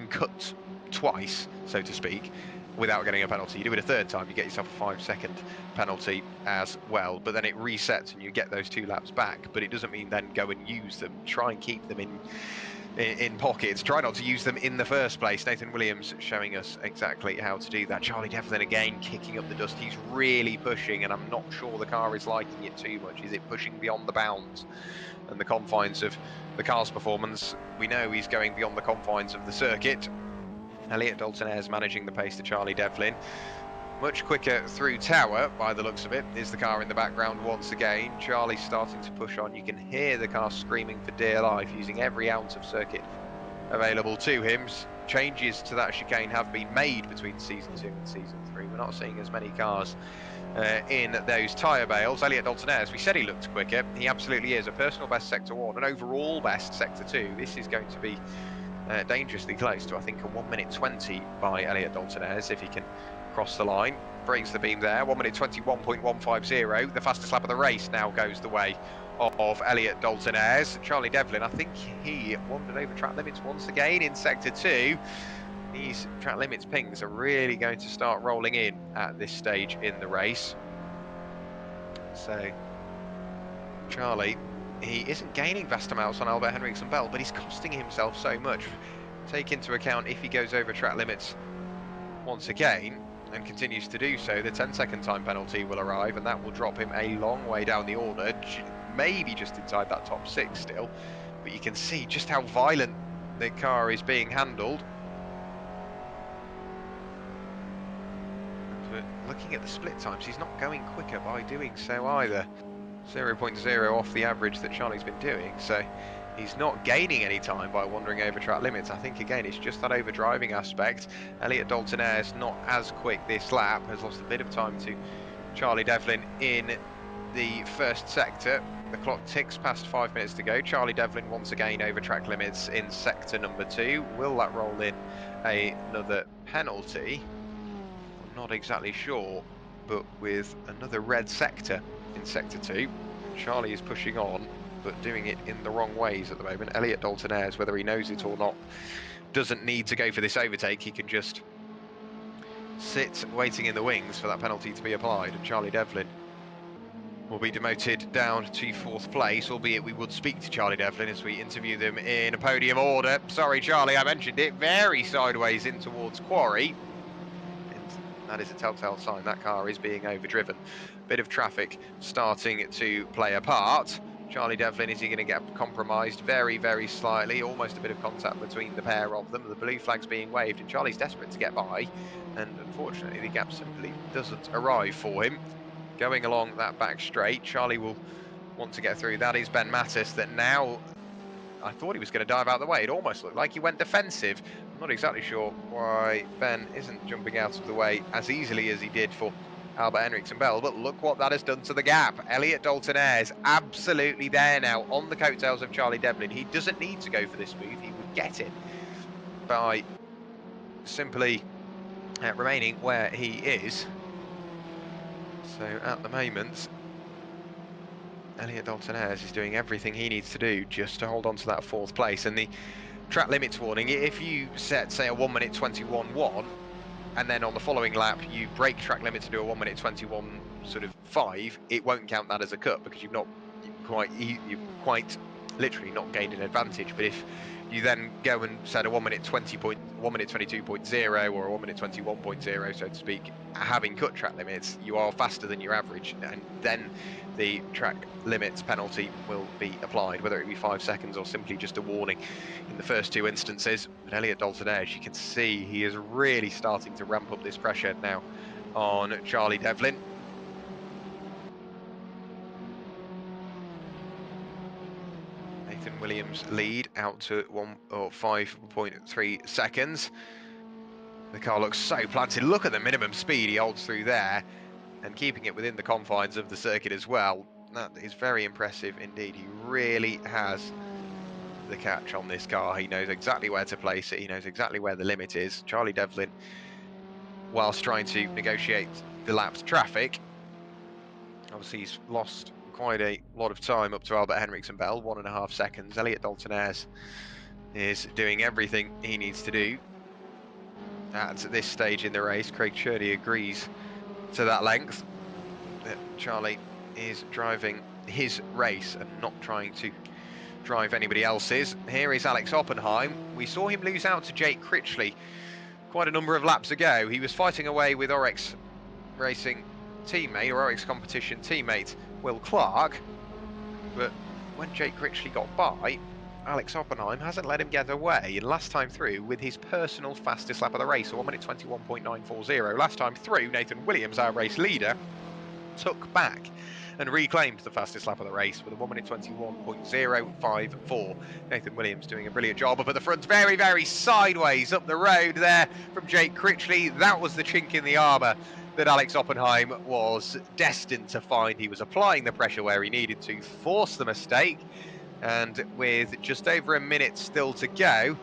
cut twice, so to speak, without getting a penalty. You do it a third time, you get yourself a 5-second penalty as well, but then it resets and you get those 2 laps back. But it doesn't mean then go and use them. Try and keep them in pockets. Try not to use them in the first place. Nathan Williams showing us exactly how to do that. Charlie Devlin again kicking up the dust. He's really pushing, and I'm not sure the car is liking it too much. Is it pushing beyond the bounds and the confines of the car's performance? We know he's going beyond the confines of the circuit. Elliot Dalton-Ayres managing the pace to Charlie Devlin. Much quicker through tower, by the looks of it, is the car in the background once again. Charlie's starting to push on. You can hear the car screaming for dear life, using every ounce of circuit available to him. Changes to that chicane have been made between Season 2 and Season 3. We're not seeing as many cars in those tyre bales. Elliot Dalton-Ayres, we said he looked quicker. He absolutely is. A personal best Sector 1, an overall best Sector 2. This is going to be dangerously close to, I think, a 1:20 by Elliot Dalton-Ayres if he can cross the line. Breaks the beam there. 1:21.150. The fastest lap of the race now goes the way of Elliot Dalton-Ayres. Charlie Devlin, I think he wandered over track limits once again in Sector 2. These track limits pings are really going to start rolling in at this stage in the race. So Charlie, he isn't gaining vast amounts on Albert Henriksen Bell, but he's costing himself so much. Take into account if he goes over track limits once again and continues to do so, the 10-second time penalty will arrive, and that will drop him a long way down the order. maybe just inside that top 6 still. But you can see just how violent the car is being handled. But looking at the split times, he's not going quicker by doing so either. 0.0 off the average that Charlie's been doing, so he's not gaining any time by wandering over track limits. I think, again, it's just that overdriving aspect. Elliot Dalton-Ayres not as quick this lap, has lost a bit of time to Charlie Devlin in the first sector. The clock ticks past 5 minutes to go. Charlie Devlin once again over track limits in sector number 2. Will that roll in another penalty? I'm not exactly sure, but with another red sector in sector 2, Charlie is pushing on, but doing it in the wrong ways at the moment. Elliot Dalton-Ayres, whether he knows it or not, doesn't need to go for this overtake. He can just sit waiting in the wings for that penalty to be applied, and Charlie Devlin will be demoted down to 4th place, albeit we would speak to Charlie Devlin as we interview them in a podium order. Sorry, Charlie, I mentioned it. Very sideways in towards Quarry. And that is a telltale sign that car is being overdriven. Bit of traffic starting to play a part. Charlie Devlin, is he going to get compromised? Very, very slightly. Almost a bit of contact between the pair of them. The blue flag's being waved, and Charlie's desperate to get by. And unfortunately, the gap simply doesn't arrive for him. Going along that back straight, Charlie will want to get through. That is Ben Mattis, that now, I thought he was going to dive out of the way. It almost looked like he went defensive. I'm not exactly sure why Ben isn't jumping out of the way as easily as he did for Albert Henriksen Bell, but look what that has done to the gap. Elliot Dalton-Ayres absolutely there now on the coattails of Charlie Devlin. He doesn't need to go for this move. He would get it by simply remaining where he is. So at the moment, Elliot Dalton-Ayres is doing everything he needs to do just to hold on to that 4th place. And the track limits warning, if you set, say, a 1 minute 21.1, and then on the following lap you break track limit to do a 1 minute 21 sort of 5, it won't count that as a cut, because you've quite literally not gained an advantage. But if you then go and set a 1 minute 22.0 or a 1 minute 21.0, so to speak, having cut track limits, you are faster than your average, and then the track limits penalty will be applied, whether it be 5 seconds or simply just a warning in the first 2 instances. But Elliot Dalton-Ayres, you can see he is really starting to ramp up this pressure now on Charlie Devlin. Nathan Williams lead out to 5.3 seconds. The car looks so planted. Look at the minimum speed he holds through there, and keeping it within the confines of the circuit as well. That is very impressive indeed. He really has the catch on this car. He knows exactly where to place it. He knows exactly where the limit is. Charlie Devlin, whilst trying to negotiate the lap's traffic, obviously he's lost quite a lot of time up to Albert Henriksen Bell, 1.5 seconds. Elliot Dalton-Ayres is doing everything he needs to do at this stage in the race. Craig Churdy agrees to that length, that Charlie is driving his race and not trying to drive anybody else's. Here is Alex Oppenheim. We saw him lose out to Jake Critchley quite a number of laps ago. He was fighting away with Oryx Racing teammate, or Oryx competition teammate, Will Clark, but when Jake Critchley got by, Alex Oppenheim hasn't let him get away, and last time through with his personal fastest lap of the race, 1 minute 21.940. Last time through, Nathan Williams, our race leader, took back and reclaimed the fastest lap of the race with a 1 minute 21.054. Nathan Williams doing a brilliant job up at the front, very, very sideways up the road there from Jake Critchley. That was the chink in the armour that Alex Oppenheim was destined to find. He was applying the pressure where he needed to force the mistake, and with just over a minute still to go,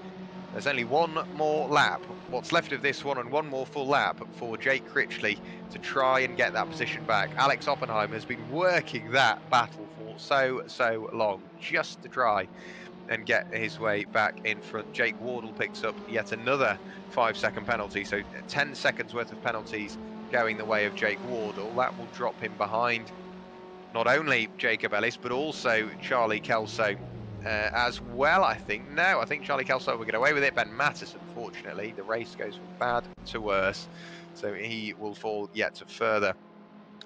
there's only one more lap, what's left of this one, and one more full lap for Jake Critchley to try and get that position back. Alex Oppenheim has been working that battle for so long, just to try and get his way back in front. Jake Wardle picks up yet another 5-second penalty, so 10 seconds worth of penalties going the way of Jake Wardle. That will drop him behind not only Jacob Ellis, but also Charlie Kelso as well, I think. No, I think Charlie Kelso will get away with it. Ben Mattis, unfortunately, the race goes from bad to worse, so he will fall yet further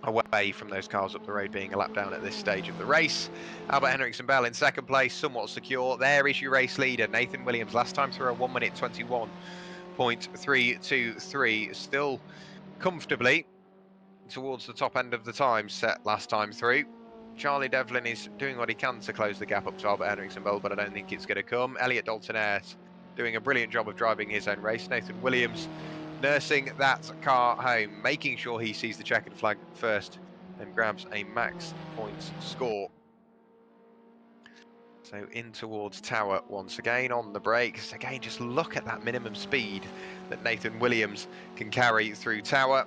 away from those cars up the road being a lap down at this stage of the race. Albert Henriksen-Bell in second place, somewhat secure. There is your race leader, Nathan Williams. Last time through a 1 minute 21.323, still comfortably towards the top end of the time set last time through. Charlie Devlin is doing what he can to close the gap up to Albert Henriksen-Bell, but I don't think it's going to come. Elliot Dalton-Ayres doing a brilliant job of driving his own race. Nathan Williams nursing that car home, making sure he sees the checkered flag first and grabs a max points score. So in towards Tower once again on the brakes. Again, just look at that minimum speed that Nathan Williams can carry through Tower.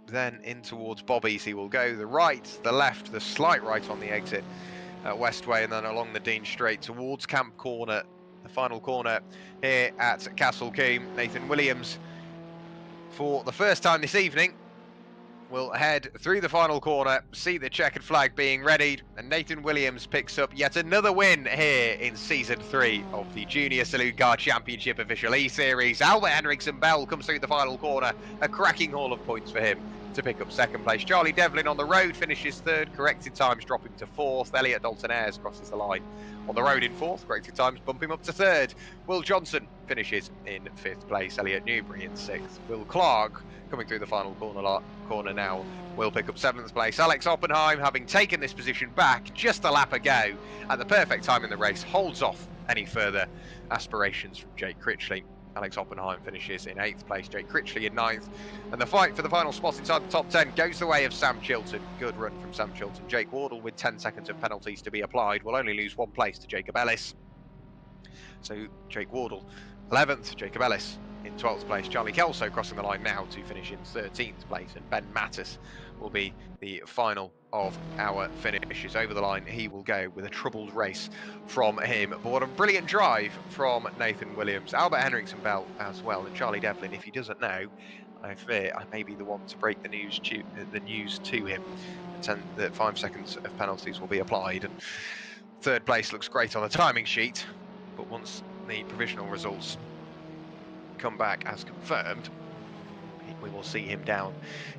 Then in towards Bobby's he will go. The right, the left, the slight right on the exit at Westway, and then along the Dean Straight towards Camp Corner, the final corner here at Castle Combe. Nathan Williams, for the first time this evening, will head through the final corner, see the checkered flag being readied, and Nathan Williams picks up yet another win here in Season 3 of the Junior Saloon Car Championship Official E-Series. Albert Henriksen-Bell comes through the final corner, a cracking haul of points for him to pick up second place. Charlie Devlin on the road finishes third, corrected times dropping to fourth. Elliot Dalton-Ayres crosses the line on the road in fourth, corrected times bump him up to third. Will Johnson finishes in fifth place. Elliot Newbury in sixth. Will Clark coming through the final corner now will pick up seventh place. Alex Oppenheim, having taken this position back just a lap ago at the perfect time in the race, holds off any further aspirations from Jake Critchley. Alex Oppenheim finishes in 8th place, Jake Critchley in 9th. And the fight for the final spot inside the top 10 goes the way of Sam Chilton. Good run from Sam Chilton. Jake Wardle, with 10 seconds of penalties to be applied, will only lose 1 place to Jacob Ellis. So Jake Wardle 11th, Jacob Ellis in 12th place. Charlie Kelso crossing the line now to finish in 13th place, and Ben Mattis will be the final of our finishes. Over the line he will go with a troubled race from him, but what a brilliant drive from Nathan Williams. Albert Henriksen-Bell as well, and Charlie Devlin, if he doesn't know, I fear I may be the one to break the news to him that 5 seconds of penalties will be applied. And third place looks great on the timing sheet, but once the provisional results come back as confirmed, we will see him down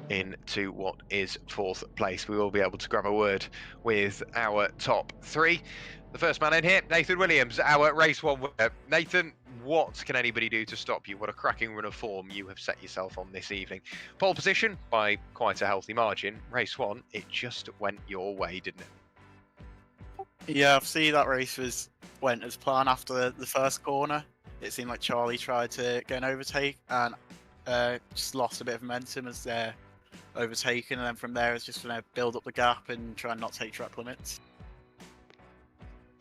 into what is fourth place. We will be able to grab a word with our top three. The first man in here, Nathan Williams, our race one winner. Nathan, what can anybody do to stop you? What a cracking run of form you have set yourself on this evening. Pole position by quite a healthy margin. Race one, it just went your way, didn't it? Yeah, I've seen that race went as planned after the first corner. It seemed like Charlie tried to get an overtake and just lost a bit of momentum as they're overtaken, and then from there it's just going to build up the gap and try and not take track limits.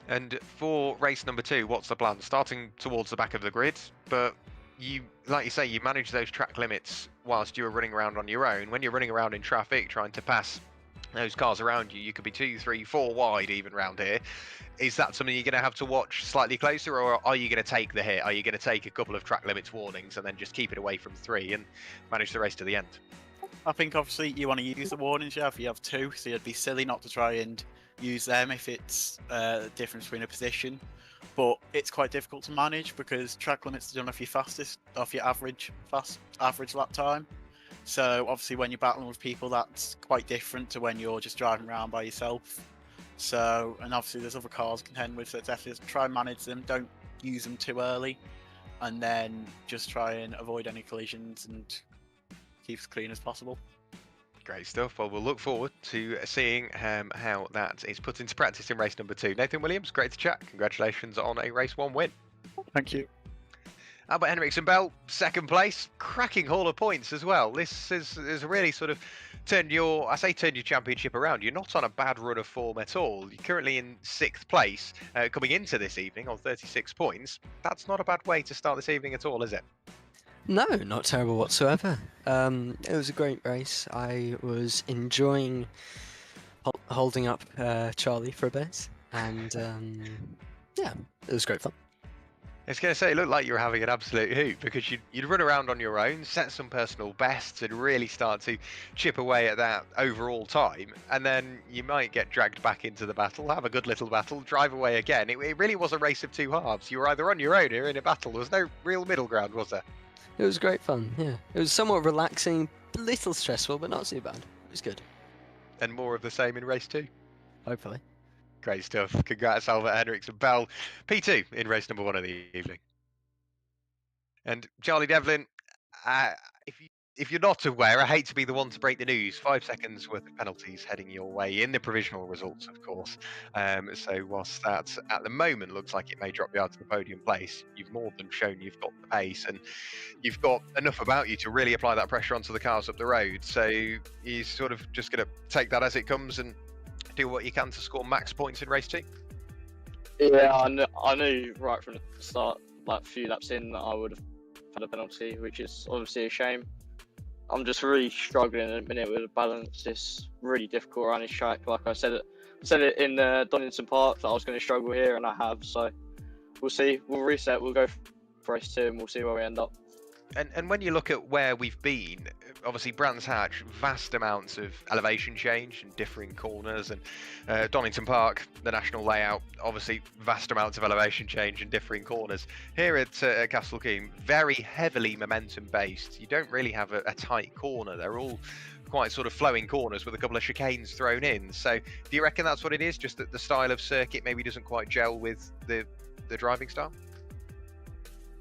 And for race number two, what's the plan? Starting towards the back of the grid, but you, like you say, you manage those track limits whilst you were running around on your own. When you're running around in traffic trying to pass those cars around you, you could be 2, 3, 4 wide even round here. Is that something you're going to have to watch slightly closer, or are you going to take the hit? Are you going to take a couple of track limits warnings and then just keep it away from 3 and manage the race to the end? I think obviously you want to use the warnings, yeah, if you have 2, so it'd be silly not to try and use them if it's the difference between a position. But it's quite difficult to manage because track limits are done off your average lap time. So obviously when you're battling with people, that's quite different to when you're just driving around by yourself. So, and obviously there's other cars to contend with, so it's definitely try and manage them, don't use them too early, and then just try and avoid any collisions and keep as clean as possible. Great stuff. Well, we'll look forward to seeing how that is put into practice in race number 2. Nathan Williams, great to chat. Congratulations on a race 1 win. Thank you. Albert Henriksen-Bell, second place, cracking haul of points as well. This is really sort of turned your championship around. You're not on a bad run of form at all. You're currently in 6th place, coming into this evening on 36 points. That's not a bad way to start this evening at all, is it? No, not terrible whatsoever. It was a great race. I was enjoying holding up Charlie for a bit, and yeah, it was great fun. I was going to say, it looked like you were having an absolute hoot because you'd run around on your own, set some personal bests and really start to chip away at that overall time. And then you might get dragged back into the battle, have a good little battle, drive away again. It really was a race of 2 halves. You were either on your own or in a battle. There was no real middle ground, was there? It was great fun, yeah. It was somewhat relaxing little stressful, but not too bad. It was good. And more of the same in race 2. Hopefully. Great stuff. Congrats, Albert Hendricks and Bell. P2 in race number 1 of the evening. And Charlie Devlin, uh, if you're not aware, I hate to be the one to break the news. 5 seconds worth of penalties heading your way in the provisional results, of course. So whilst that at the moment looks like it may drop you out to the podium place, you've more than shown you've got the pace and you've got enough about you to really apply that pressure onto the cars up the road. So you're sort of just going to take that as it comes and do what you can to score max points in race 2. Yeah, I knew right from the start, like a few laps in, that I would have had a penalty, which is obviously a shame. I'm just really struggling at the minute with the balance. It's really difficult around this track. Like I said it in Donington Park that I was going to struggle here, and I have. So we'll see. We'll reset. We'll go for race 2, and we'll see where we end up. And when you look at where we've been, obviously Brands Hatch, vast amounts of elevation change and differing corners, and Donington Park, the national layout, obviously vast amounts of elevation change and differing corners. Here at Castle Combe, very heavily momentum based. You don't really have a tight corner. They're all quite sort of flowing corners with a couple of chicanes thrown in. So do you reckon that's what it is? Just that the style of circuit maybe doesn't quite gel with the driving style?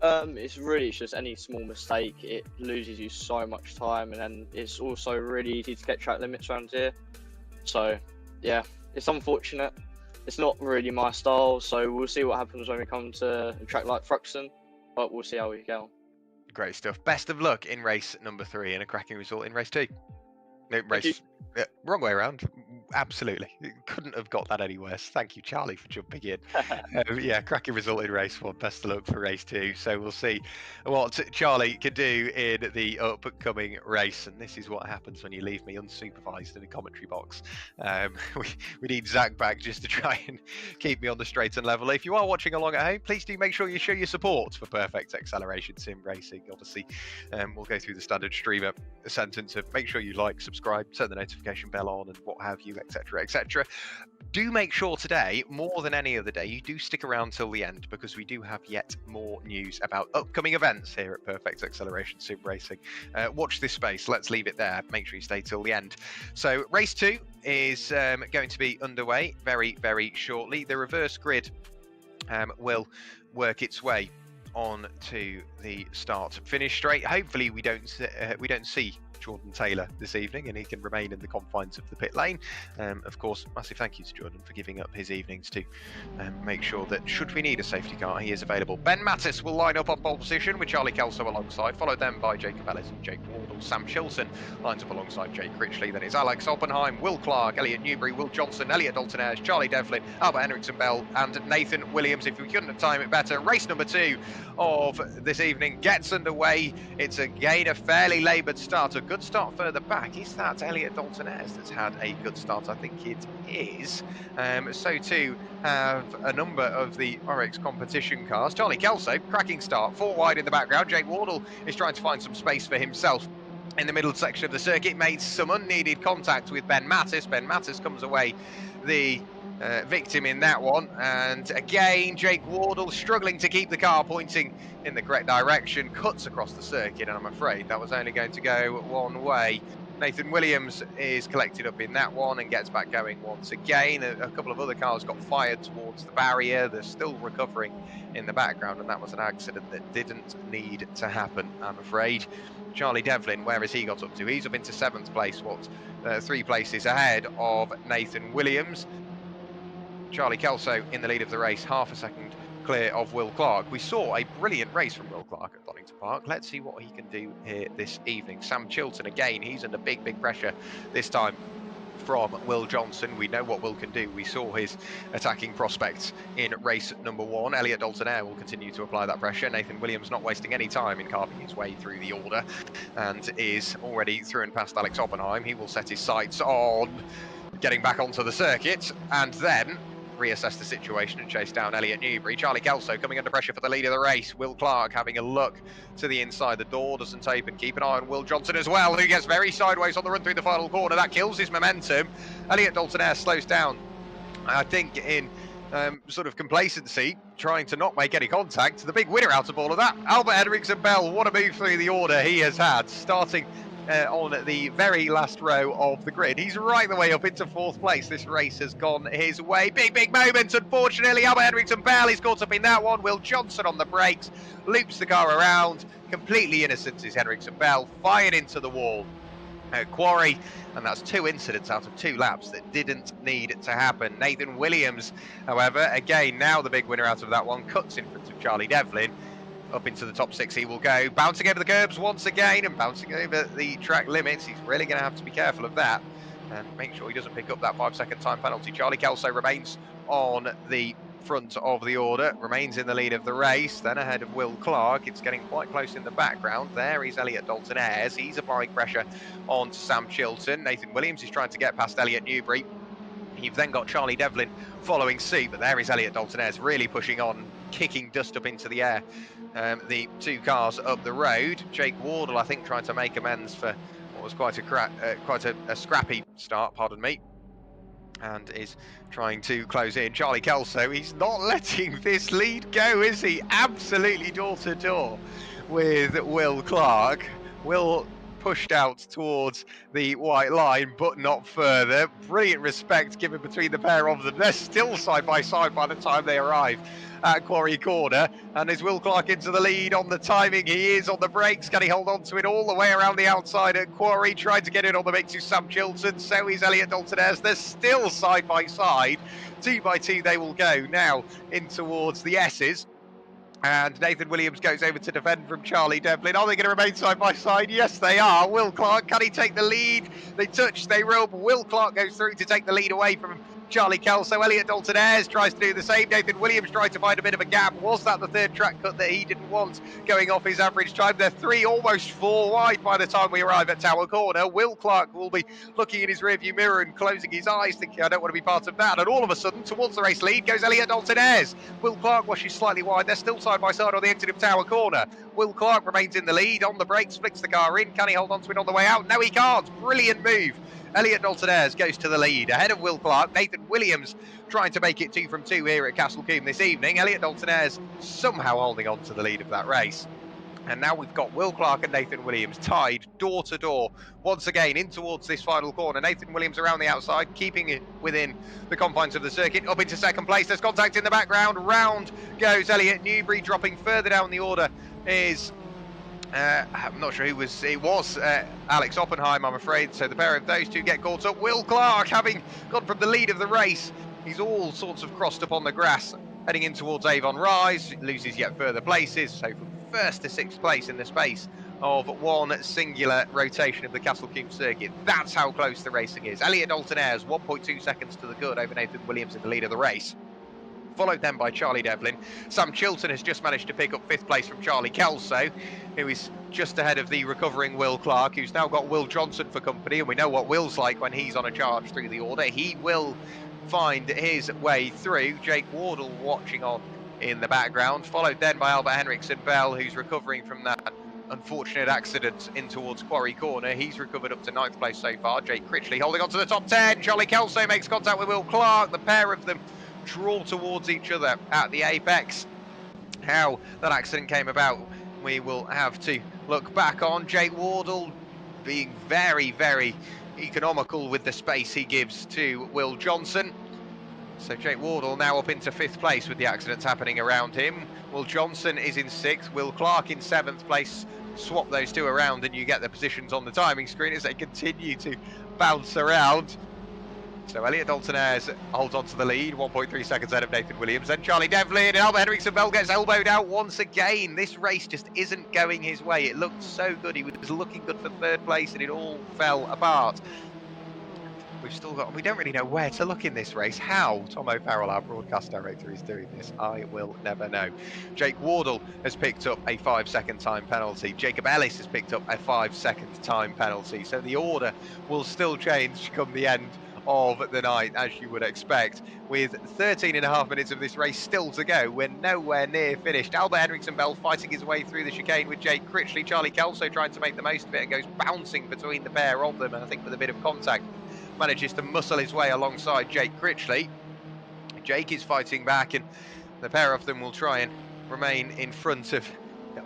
It's just any small mistake, it loses you so much time, and then it's also really easy to get track limits around here. So yeah, it's unfortunate. It's not really my style, so we'll see what happens when we come to a track like Thruxton, but we'll see how we go. Great stuff. Best of luck in race number 3 and a cracking result in race 2. No, wrong way around. Absolutely. Couldn't have got that any worse. Thank you, Charlie, for jumping in. Yeah, cracking result in race 1. Best of luck for race 2. So we'll see what Charlie can do in the upcoming race. And this is what happens when you leave me unsupervised in a commentary box. We need Zach back just to try and keep me on the straight and level. If you are watching along at home, please do make sure you show your support for Perfect Acceleration Sim Racing. Obviously, we'll go through the standard streamer sentence of make sure you like, subscribe, turn the notification bell on, and what have you, etc., etc. Do make sure today, more than any other day, you do stick around till the end, because we do have yet more news about upcoming events here at Perfect Acceleration Sim Racing. Watch this space. Let's leave it there. Make sure you stay till the end. So race 2 is going to be underway very, very shortly. The reverse grid will work its way on to the start finish straight. Hopefully we don't see Jordan Taylor this evening, and he can remain in the confines of the pit lane. Of course, massive thank you to Jordan for giving up his evenings to make sure that should we need a safety car, he is available. Ben Mattis will line up on pole position with Charlie Kelso alongside, followed then by Jacob Ellis and Jake Wardle. Sam Chilton lines up alongside Jake Critchley. Then it's Alex Oppenheim, Will Clark, Elliot Newbury, Will Johnson, Elliot Dalton Ayres, Charlie Devlin, Albert Hendrickson Bell, and Nathan Williams. If we couldn't have timed it better, race number 2 of this evening gets underway. It's again a fairly laboured start. A good start further back. Is that Elliot Dalton Ayres that's had a good start? I think it is. So too have a number of the Oryx competition cars. Charlie Kelso, cracking start, 4 wide in the background. Jake Wardle is trying to find some space for himself in the middle section of the circuit. Made some unneeded contact with Ben Mattis. Ben Mattis comes away the victim in that one, and again Jake Wardle struggling to keep the car pointing in the correct direction, cuts across the circuit, and I'm afraid that was only going to go one way. Nathan Williams is collected up in that one and gets back going once again. A couple of other cars got fired towards the barrier. They're still recovering in the background, and that was an accident that didn't need to happen, I'm afraid. Charlie Devlin, where has he got up to? He's up into 7th place, 3 places ahead of Nathan Williams. Charlie Kelso in the lead of the race, half a second clear of Will Clark. We saw a brilliant race from Will Clark at Donington Park. Let's see what he can do here this evening. Sam Chilton, again, he's under big, big pressure this time from Will Johnson. We know what Will can do. We saw his attacking prospects in race number 1. Elliot Dalton Ayres will continue to apply that pressure. Nathan Williams not wasting any time in carving his way through the order and is already through and past Alex Oppenheim. He will set his sights on getting back onto the circuit and then reassess the situation and chase down Elliot Newbury. Charlie Kelso coming under pressure for the lead of the race. Will Clark having a look to the inside. The door doesn't open. Keep an eye on Will Johnson as well, who gets very sideways on the run through the final corner. That kills his momentum. Elliot Dalton Ayres slows down, I think, in sort of complacency, trying to not make any contact. The big winner out of all of that, Albert Hendrickson Bell. What a move through the order he has had, starting on the very last row of the grid. He's right the way up into 4th place. This race has gone his way. Big moment, unfortunately. Albert Henriksen Bell is caught up in that one. Will Johnson on the brakes, loops the car around. Completely innocent is Henriksen Bell, fired into the wall. Quarry, and that's 2 incidents out of 2 laps that didn't need to happen. Nathan Williams, however, again, now the big winner out of that one, cuts in front of Charlie Devlin. Up into the top 6 he will go, bouncing over the curbs once again and bouncing over the track limits. He's really going to have to be careful of that and make sure he doesn't pick up that 5-second time penalty. Charlie Kelso remains on the front of the order, remains in the lead of the race, then ahead of Will Clark. It's getting quite close in the background. There is Elliot Dalton-Ayres. He's applying pressure on to Sam Chilton. Nathan Williams is trying to get past Elliot Newbury. You've then got Charlie Devlin following suit, but there is Elliot Dalton-Ayres really pushing on, kicking dust up into the air. The 2 cars up the road. Jake Wardle, I think, trying to make amends for what was quite a scrappy start, pardon me, and is trying to close in. Charlie Kelso, he's not letting this lead go, is he? Absolutely door to door with Will Clark. Will pushed out towards the white line, but not further. Brilliant respect given between the pair of them. They're still side by side by the time they arrive at Quarry Corner. And is Will Clark into the lead on the timing? He is on the brakes. Can he hold on to it all the way around the outside at Quarry? Tried to get it on the mix to Sam Chilton. So is Elliot Dalton-Ayres. They're still side by side. 2 by 2 they will go now in towards the S's. And Nathan Williams goes over to defend from Charlie Devlin. Are they going to remain side by side? Yes, they are. Will Clark, can he take the lead? They touch, they rub. Will Clark goes through to take the lead away from Charlie Kelso. Elliot Dalton-Ayres tries to do the same. Nathan Williams tried to find a bit of a gap. Was that the 3rd track cut that he didn't want, going off his average time? They're 3, almost 4 wide by the time we arrive at Tower Corner. Will Clark will be looking in his rearview mirror and closing his eyes, thinking, I don't want to be part of that. And all of a sudden, towards the race lead goes Elliot Dalton-Ayres. Will Clark washes slightly wide. They're still side by side on the exit of Tower Corner. Will Clark remains in the lead, on the brakes, flicks the car in. Can he hold on to it on the way out? No, he can't. Brilliant move. Elliot Dalton-Ayres goes to the lead, ahead of Will Clark. Nathan Williams trying to make it 2 from 2 here at Castle Combe this evening. Elliot Dalton-Ayres somehow holding on to the lead of that race. And now we've got Will Clark and Nathan Williams tied door to door once again in towards this final corner. Nathan Williams around the outside, keeping it within the confines of the circuit. Up into 2nd place, there's contact in the background. Round goes Elliot Newbury, dropping further down the order is... I'm not sure who was. It was Alex Oppenheim, I'm afraid. So the pair of those 2 get caught up. Will Clark, having gone from the lead of the race, he's all sorts of crossed up on the grass, heading in towards Avon Rise. Loses yet further places. So from 1st to 6th place in the space of one singular rotation of the Castle Combe circuit. That's how close the racing is. Elliot Dalton-Ayres, 1.2 seconds to the good over Nathan Williams in the lead of the race. Followed then by Charlie Devlin. Sam Chilton has just managed to pick up 5th place from Charlie Kelso, who is just ahead of the recovering Will Clark, who's now got Will Johnson for company, and we know what Will's like when he's on a charge through the order. He will find his way through. Jake Wardle watching on in the background, followed then by Albert Henriksen Bell, who's recovering from that unfortunate accident in towards Quarry Corner. He's recovered up to 9th place so far. Jake Critchley holding on to the top 10. Charlie Kelso makes contact with Will Clark. The pair of them draw towards each other at the apex. How that accident came about, we will have to look back on. Jake Wardle being very, very economical with the space he gives to Will Johnson. So Jake Wardle now up into 5th place with the accidents happening around him. Will Johnson is in 6th, Will Clark in 7th place. Swap those 2 around and you get the positions on the timing screen as they continue to bounce around. So Elliot Dalton-Ayres holds on to the lead, 1.3 seconds ahead of Nathan Williams. Then Charlie Devlin and Albert Henriksen Bell gets elbowed out once again. This race just isn't going his way. It looked so good. He was looking good for 3rd place and it all fell apart. We've still got, we don't really know where to look in this race. How Tom O'Farrell, our broadcast director, is doing this, I will never know. Jake Wardle has picked up a 5-second time penalty. Jacob Ellis has picked up a 5-second time penalty. So the order will still change come the end of the night, as you would expect. With 13.5 minutes of this race still to go, we're nowhere near finished. Albert Henriksen Bell fighting his way through the chicane with Jake Critchley. Charlie Kelso trying to make the most of it and goes bouncing between the pair of them, and I think with a bit of contact manages to muscle his way alongside Jake Critchley. Jake is fighting back and the pair of them will try and remain in front of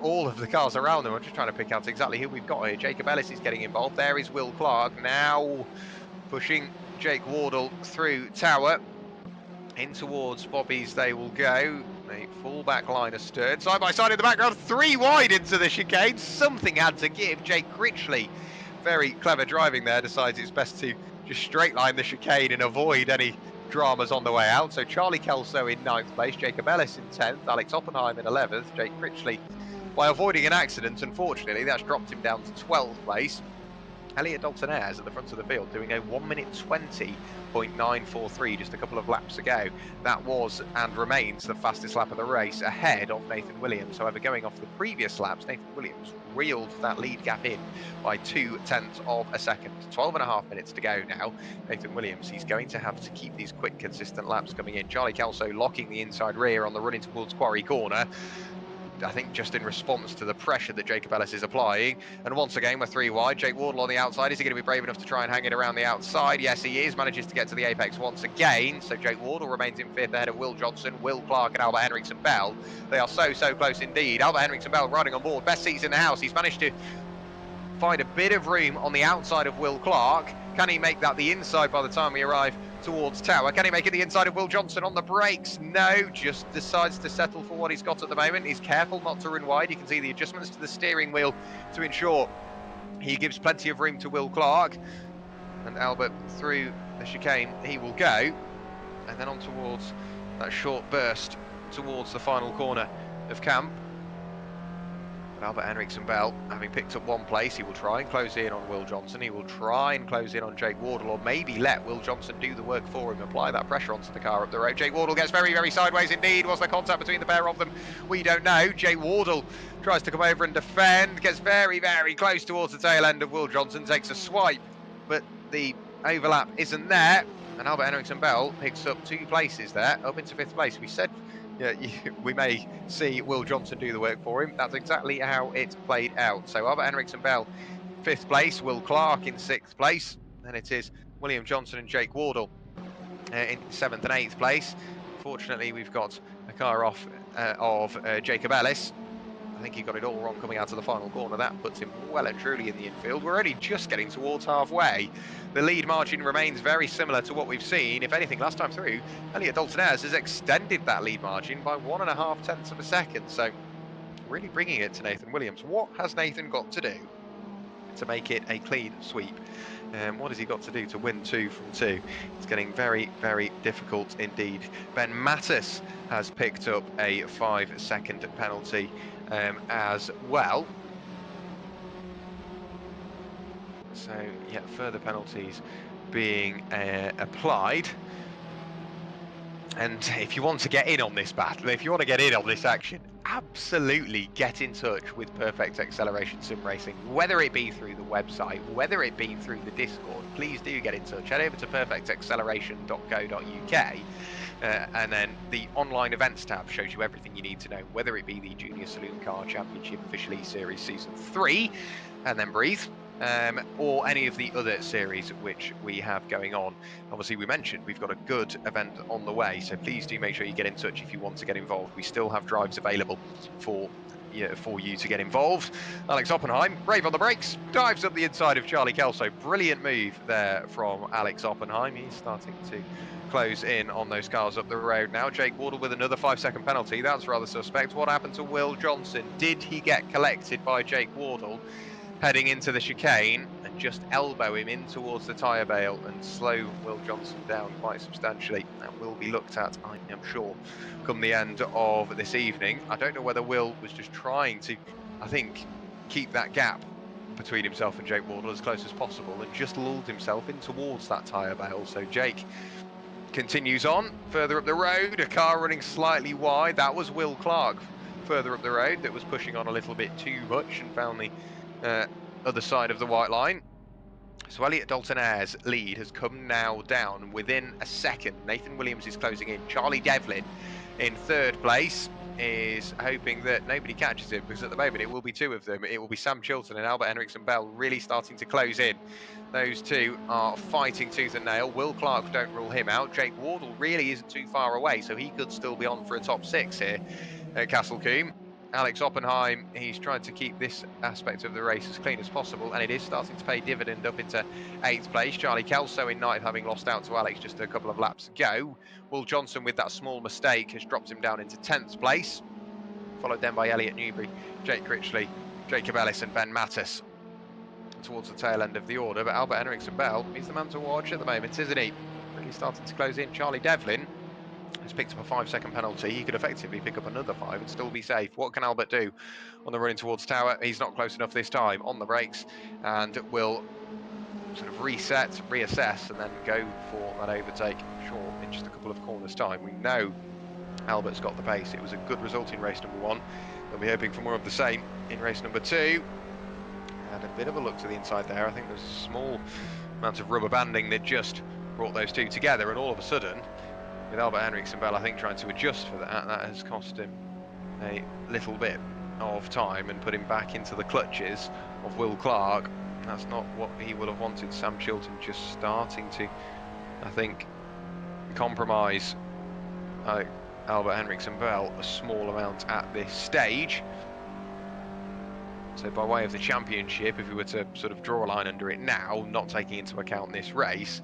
all of the cars around them. I'm just trying to pick out exactly who we've got here. Jacob Ellis is getting involved. There is Will Clark now pushing Jake Wardle through Tower. In towards Bobby's they will go. The full-back line is stirred. Side by side in the background, 3 wide into the chicane. Something had to give. Jake Critchley, very clever driving there, decides it's best to just straight line the chicane and avoid any dramas on the way out. So Charlie Kelso in 9th place, Jacob Ellis in 10th, Alex Oppenheim in 11th, Jake Critchley, by avoiding an accident, unfortunately, that's dropped him down to 12th place. Elliot Dalton-Ayres at the front of the field doing a 1 minute 20.943 just a couple of laps ago. That was and remains the fastest lap of the race, ahead of Nathan Williams. However, going off the previous laps, Nathan Williams reeled that lead gap in by 0.2 of a second. 12.5 minutes to go now. Nathan Williams, he's going to have to keep these quick, consistent laps coming in. Charlie Kelso locking the inside rear on the run in towards Quarry Corner. I think just in response to the pressure that Jacob Ellis is applying. And once again, we're 3 wide. Jake Wardle on the outside. Is he going to be brave enough to try and hang it around the outside? Yes, he is. Manages to get to the apex once again. So Jake Wardle remains in 5th ahead of Will Johnson, Will Clark and Albert Henriksen Bell. They are so close indeed. Albert Henriksen Bell riding on board. Best seats in the house. He's managed to find a bit of room on the outside of Will Clark. Can he make that the inside by the time we arrive towards Tower? Can he make it the inside of Will Johnson on the brakes? No, just decides to settle for what he's got at the moment. He's careful not to run wide. You can see the adjustments to the steering wheel to ensure he gives plenty of room to Will Clark. And Albert through the chicane, he will go. And then on towards that short burst towards the final corner of Camp. Albert Henriksen Bell, having picked up 1 place, he will try and close in on Will Johnson. He will try and close in on Jake Wardle, or maybe let Will Johnson do the work for him, apply that pressure onto the car up the road. Jake Wardle gets very sideways indeed. Was there contact between the pair of them? We don't know. Jake Wardle tries to come over and defend, gets very close towards the tail end of Will Johnson, takes a swipe, but the overlap isn't there. And Albert Henriksen Bell picks up 2 places there, up into 5th place. We said we may see Will Johnson do the work for him. That's exactly how it played out. So Albert Henriksen Bell, 5th place. Will Clark in 6th place. Then it is William Johnson and Jake Wardle in 7th and 8th place. Fortunately, we've got a car off of Jacob Ellis. I think he got it all wrong coming out of the final corner. That puts him well and truly in the infield. We're only just getting towards halfway. The lead margin remains very similar to what we've seen. If anything, last time through, Elliot Dalton-Ayres has extended that lead margin by 1.5 of a second. So really bringing it to Nathan Williams. What has Nathan got to do to make it a clean sweep? What has he got to do to win 2 from 2? It's getting very difficult indeed. Ben Mattis has picked up a 5-second penalty as well. So yeah, further penalties being applied. And if you want to get in on this battle, if you want to get in on this action, absolutely get in touch with Perfect Acceleration Sim Racing, whether it be through the website, whether it be through the Discord. Please do get in touch. Head over to perfectacceleration.co.uk and then the online events tab shows you everything you need to know, whether it be the Junior Saloon Car Championship Official eSeries Season 3, and then breathe, or any of the other series which we have going on. Obviously, we mentioned we've got a good event on the way, so please do make sure you get in touch if you want to get involved. We still have drives available for you to get involved. Alex Oppenheim, brave on the brakes, dives up the inside of Charlie Kelso. Brilliant move there from Alex Oppenheim. He's starting to close in on those cars up the road now. Jake Wardle with another 5-second penalty. That's rather suspect. What happened to Will Johnson? Did he get collected by Jake Wardle heading into the chicane and just elbow him in towards the tyre bale and slow Will Johnson down quite substantially? That will be looked at, I am sure, come the end of this evening. I don't know whether Will was just trying to, I think, keep that gap between himself and Jake Wardle as close as possible and just lulled himself in towards that tyre bale. So Jake continues on further up the road, a car running slightly wide. That was Will Clark further up the road that was pushing on a little bit too much and found the other side of the white line. So Elliot Dalton-Ayres' lead has come now down within a second. Nathan Williams is closing in. Charlie Devlin in 3rd place is hoping that nobody catches him, because at the moment it will be 2 of them. It will be Sam Chilton and Albert Henriksen Bell really starting to close in. Those 2 are fighting tooth and nail. Will Clark, don't rule him out. Jake Wardle really isn't too far away, so he could still be on for a top 6 here at Castle Combe. Alex Oppenheim, he's trying to keep this aspect of the race as clean as possible, and it is starting to pay dividend up into 8th place. Charlie Kelso in 9th, having lost out to Alex just a couple of laps ago. Will Johnson, with that small mistake, has dropped him down into 10th place, followed then by Elliot Newbury, Jake Critchley, Jacob Ellis and Ben Mattis towards the tail end of the order. But Albert Henriksen Bell, he's the man to watch at the moment, isn't he? Really starting to close in. Charlie Devlin has picked up a 5-second penalty. He could effectively pick up another 5 and still be safe. What can Albert do on the running towards Tower? He's not close enough this time. On the brakes, and will sort of reset, reassess, and then go for that overtake short in just a couple of corners time. We know Albert's got the pace. It was a good result in race number 1. They'll be hoping for more of the same in race number 2. And a bit of a look to the inside there. I think there's a small amount of rubber banding that just brought those two together, and all of a sudden, with Albert Henriksen Bell, I think, trying to adjust for that, that has cost him a little bit of time and put him back into the clutches of Will Clark. That's not what he would have wanted. Sam Chilton just starting to, I think, compromise Albert Henriksen Bell a small amount at this stage. So by way of the championship, if we were to sort of draw a line under it now, not taking into account this race,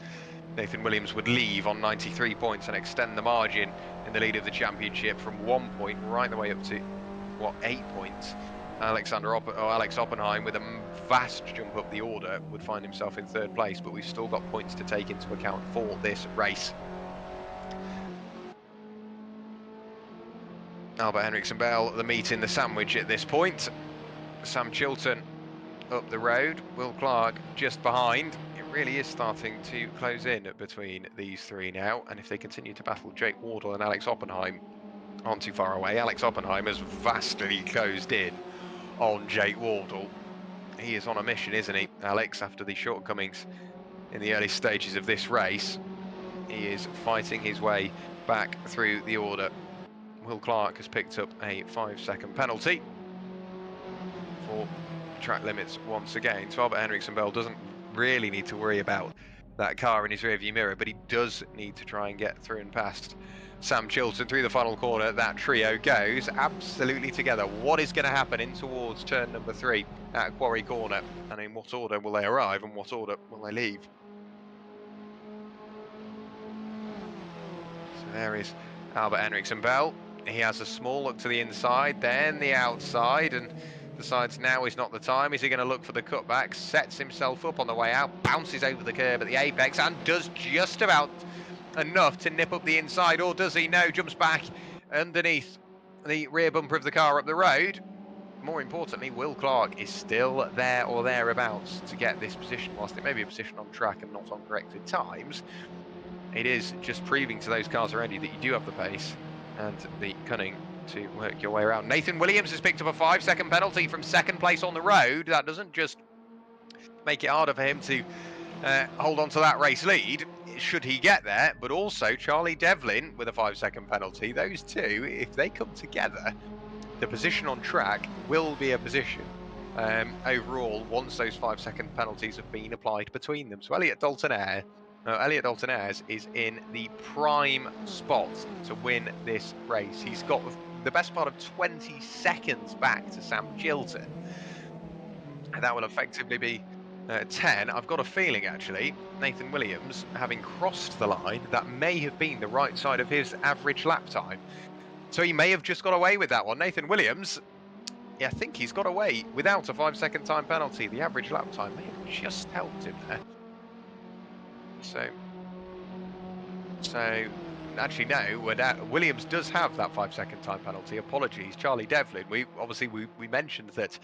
Nathan Williams would leave on 93 points and extend the margin in the lead of the championship from 1 point right the way up to, what, 8 points. Alex Oppenheim, with a vast jump up the order, would find himself in 3rd place, but we've still got points to take into account for this race. Albert Henriksen Bell, the meat in the sandwich at this point. Sam Chilton up the road, Will Clark just behind. It really is starting to close in between these three now, and if they continue to battle, Jake Wardle and Alex Oppenheim aren't too far away. Alex Oppenheim has vastly closed in on Jake Wardle. He is on a mission, isn't he, Alex, after the shortcomings in the early stages of this race. He is fighting his way back through the order. Will Clark has picked up a 5-second penalty for track limits once again. So Albert Henriksen Bell doesn't really need to worry about that car in his rearview mirror, but he does need to try and get through and past Sam Chilton through the final corner. That trio goes absolutely together. What is going to happen in towards turn number 3 at Quarry Corner, and in what order will they arrive and what order will they leave? So there is Albert Henriksen Bell. He has a small look to the inside, then the outside, and decides now is not the time. Is he going to look for the cutback? Sets himself up on the way out, bounces over the curb at the apex, and does just about enough to nip up the inside, or does he? No, jumps back underneath the rear bumper of the car up the road. More importantly, Will Clark is still there or thereabouts to get this position. Whilst it may be a position on track and not on corrected times, it is just proving to those cars already that you do have the pace and the cunning to work your way around. Nathan Williams has picked up a 5-second penalty from 2nd place on the road. That doesn't just make it harder for him to hold on to that race lead, should he get there, but also Charlie Devlin with a 5-second penalty. Those two, if they come together, the position on track will be a position overall once those 5-second penalties have been applied between them. So Elliot Dalton-Ayres is in the prime spot to win this race. He's got the best part of 20 seconds back to Sam Chilton, and that will effectively be 10. I've got a feeling, actually, Nathan Williams, having crossed the line, that may have been the right side of his average lap time. So he may have just got away with that one. Nathan Williams, yeah, I think he's got away without a 5-second time penalty. The average lap time may have just helped him there. So actually, no, Williams does have that 5-second time penalty. Apologies, Charlie Devlin. We mentioned that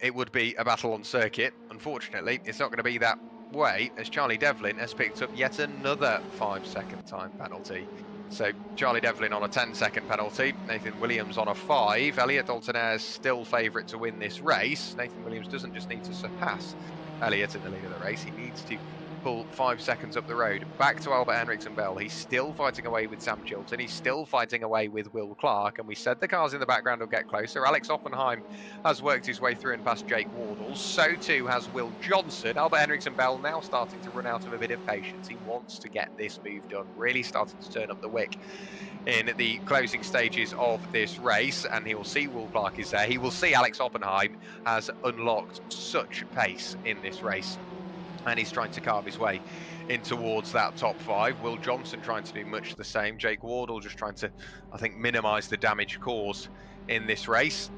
it would be a battle on circuit. Unfortunately, it's not going to be that way, as Charlie Devlin has picked up yet another 5-second time penalty. So Charlie Devlin on a 10-second penalty, Nathan Williams on a 5. Elliot Dalton-Ayres still favourite to win this race. Nathan Williams doesn't just need to surpass Elliot in the lead of the race, he needs to pull 5 seconds up the road. Back to Albert Henriksen Bell. He's still fighting away with Sam Chilton. He's still fighting away with Will Clark. And we said the cars in the background will get closer. Alex Oppenheim has worked his way through and past Jake Wardle. So too has Will Johnson. Albert Henriksen Bell now starting to run out of a bit of patience. He wants to get this move done. Really starting to turn up the wick in the closing stages of this race, and he will see Will Clark is there. He will see Alex Oppenheim has unlocked such pace in this race, and he's trying to carve his way in towards that top 5. Will Johnson trying to do much the same. Jake Wardle just trying to, I think, minimise the damage caused in this race.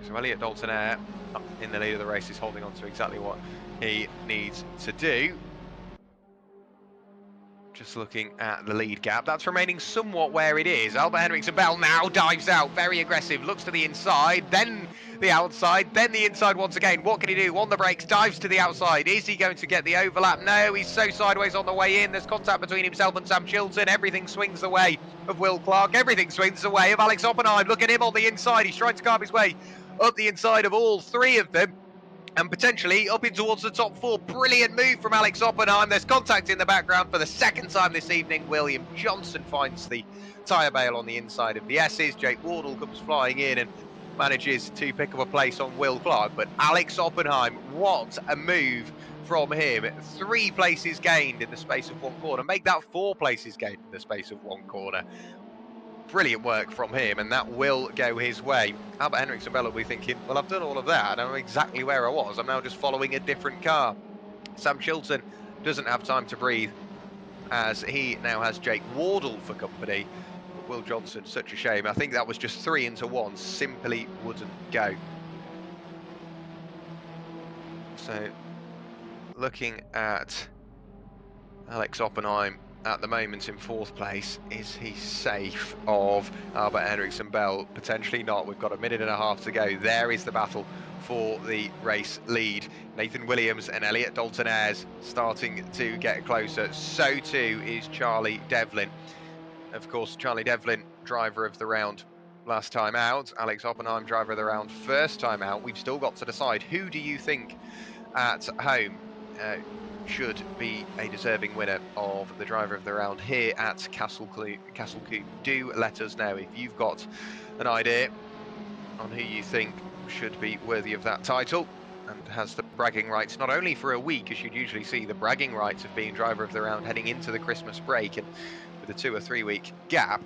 So Elliot Dalton-Eyre up in the lead of the race is holding on to exactly what he needs to do. Just looking at the lead gap, that's remaining somewhat where it is. Albert Henriksen Bell now dives out, very aggressive, looks to the inside, then the outside, then the inside once again. What can he do? On the brakes, dives to the outside. Is he going to get the overlap? No, he's so sideways on the way in. There's contact between himself and Sam Chilton. Everything swings the way of Will Clark. Everything swings the way of Alex Oppenheim. Look at him on the inside. He's trying to carve his way up the inside of all 3 of them, and potentially up in towards the top 4. Brilliant move from Alex Oppenheim. There's contact in the background for the second time this evening. William Johnson finds the tyre bale on the inside of the S's. Jake Wardle comes flying in and manages to pick up a place on Will Clark. But Alex Oppenheim, what a move from him. 3 places gained in the space of 1 corner. Make that 4 places gained in the space of 1 corner. Brilliant work from him, and that will go his way. Albert Henriksen Bell will be thinking, well, I've done all of that. I know exactly where I was. I'm now just following a different car. Sam Chilton doesn't have time to breathe, as he now has Jake Wardle for company. But Will Johnson, such a shame. I think that was just 3 into 1. Simply wouldn't go. So, looking at Alex Oppenheim at the moment in 4th place. Is he safe of Albert Henriksen Bell? Potentially not. We've got a minute and a half to go. There is the battle for the race lead. Nathan Williams and Elliot Dalton-Eyre starting to get closer. So too is Charlie Devlin. Of course, Charlie Devlin, driver of the round last time out. Alex Oppenheim, driver of the round first time out. We've still got to decide, who do you think at home should be a deserving winner of the driver of the round here at Castle Combe? Do let us know if you've got an idea on who you think should be worthy of that title and has the bragging rights, not only for a week, as you'd usually see, the bragging rights of being driver of the round heading into the Christmas break, and with a 2 or 3 week gap,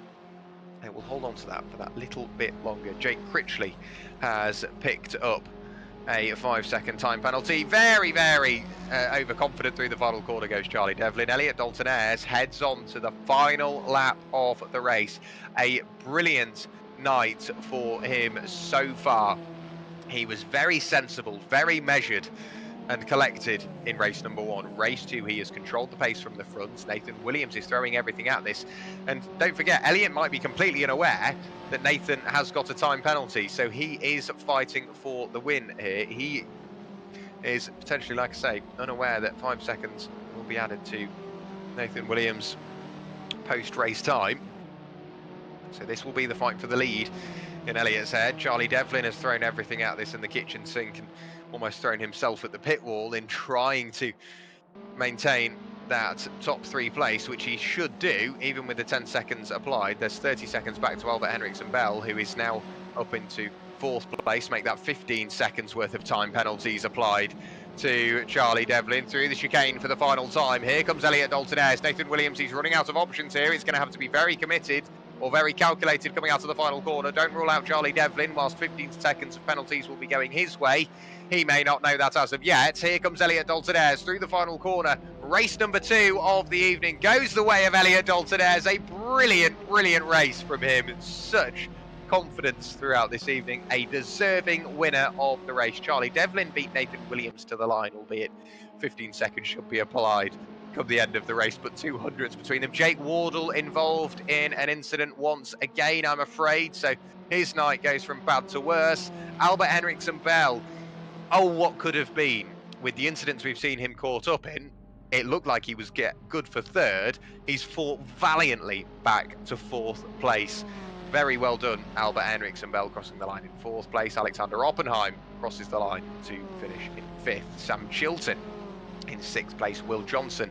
they will hold on to that for that little bit longer. Jake Critchley has picked up a 5-second time penalty. Very, very overconfident through the final corner goes Charlie Devlin. Elliot Dalton-Eyre heads on to the final lap of the race. A brilliant night for him so far. He was very sensible, very measured and collected in race number 1. Race 2, he has controlled the pace from the front. Nathan Williams is throwing everything at this. And don't forget, Elliot might be completely unaware that Nathan has got a time penalty, so he is fighting for the win here. He is potentially, like I say, unaware that 5 seconds will be added to Nathan Williams' post-race time. So this will be the fight for the lead in Elliot's head. Charlie Devlin has thrown everything at this in the kitchen sink and almost thrown himself at the pit wall in trying to maintain that top 3 place, which he should do even with the 10 seconds applied. There's 30 seconds back to Albert Henriksen Bell, who is now up into 4th place. Make that 15 seconds worth of time penalties applied to Charlie Devlin through the chicane for the final time. Here comes Elliot Dalton-Eyre. Nathan Williams, he's running out of options here. It's going to have to be very committed or very calculated coming out of the final corner. Don't rule out Charlie Devlin, whilst 15 seconds of penalties will be going his way. He may not know that as of yet. Here comes Elliot Dalton-Eyre through the final corner. Race number 2 of the evening goes the way of Elliot Dalton-Eyre. A brilliant, brilliant race from him. Such confidence throughout this evening. A deserving winner of the race. Charlie Devlin beat Nathan Williams to the line, albeit 15 seconds should be applied come the end of the race, but 200s between them. Jake Wardle involved in an incident once again, I'm afraid, so his night goes from bad to worse. Albert Henriksen Bell, oh, what could have been with the incidents we've seen him caught up in. It looked like he was good for 3rd. He's fought valiantly back to 4th place. Very well done, Albert Henriksen Bell crossing the line in 4th place. Alexander Oppenheim crosses the line to finish in 5th. Sam Chilton In 6th place, Will Johnson.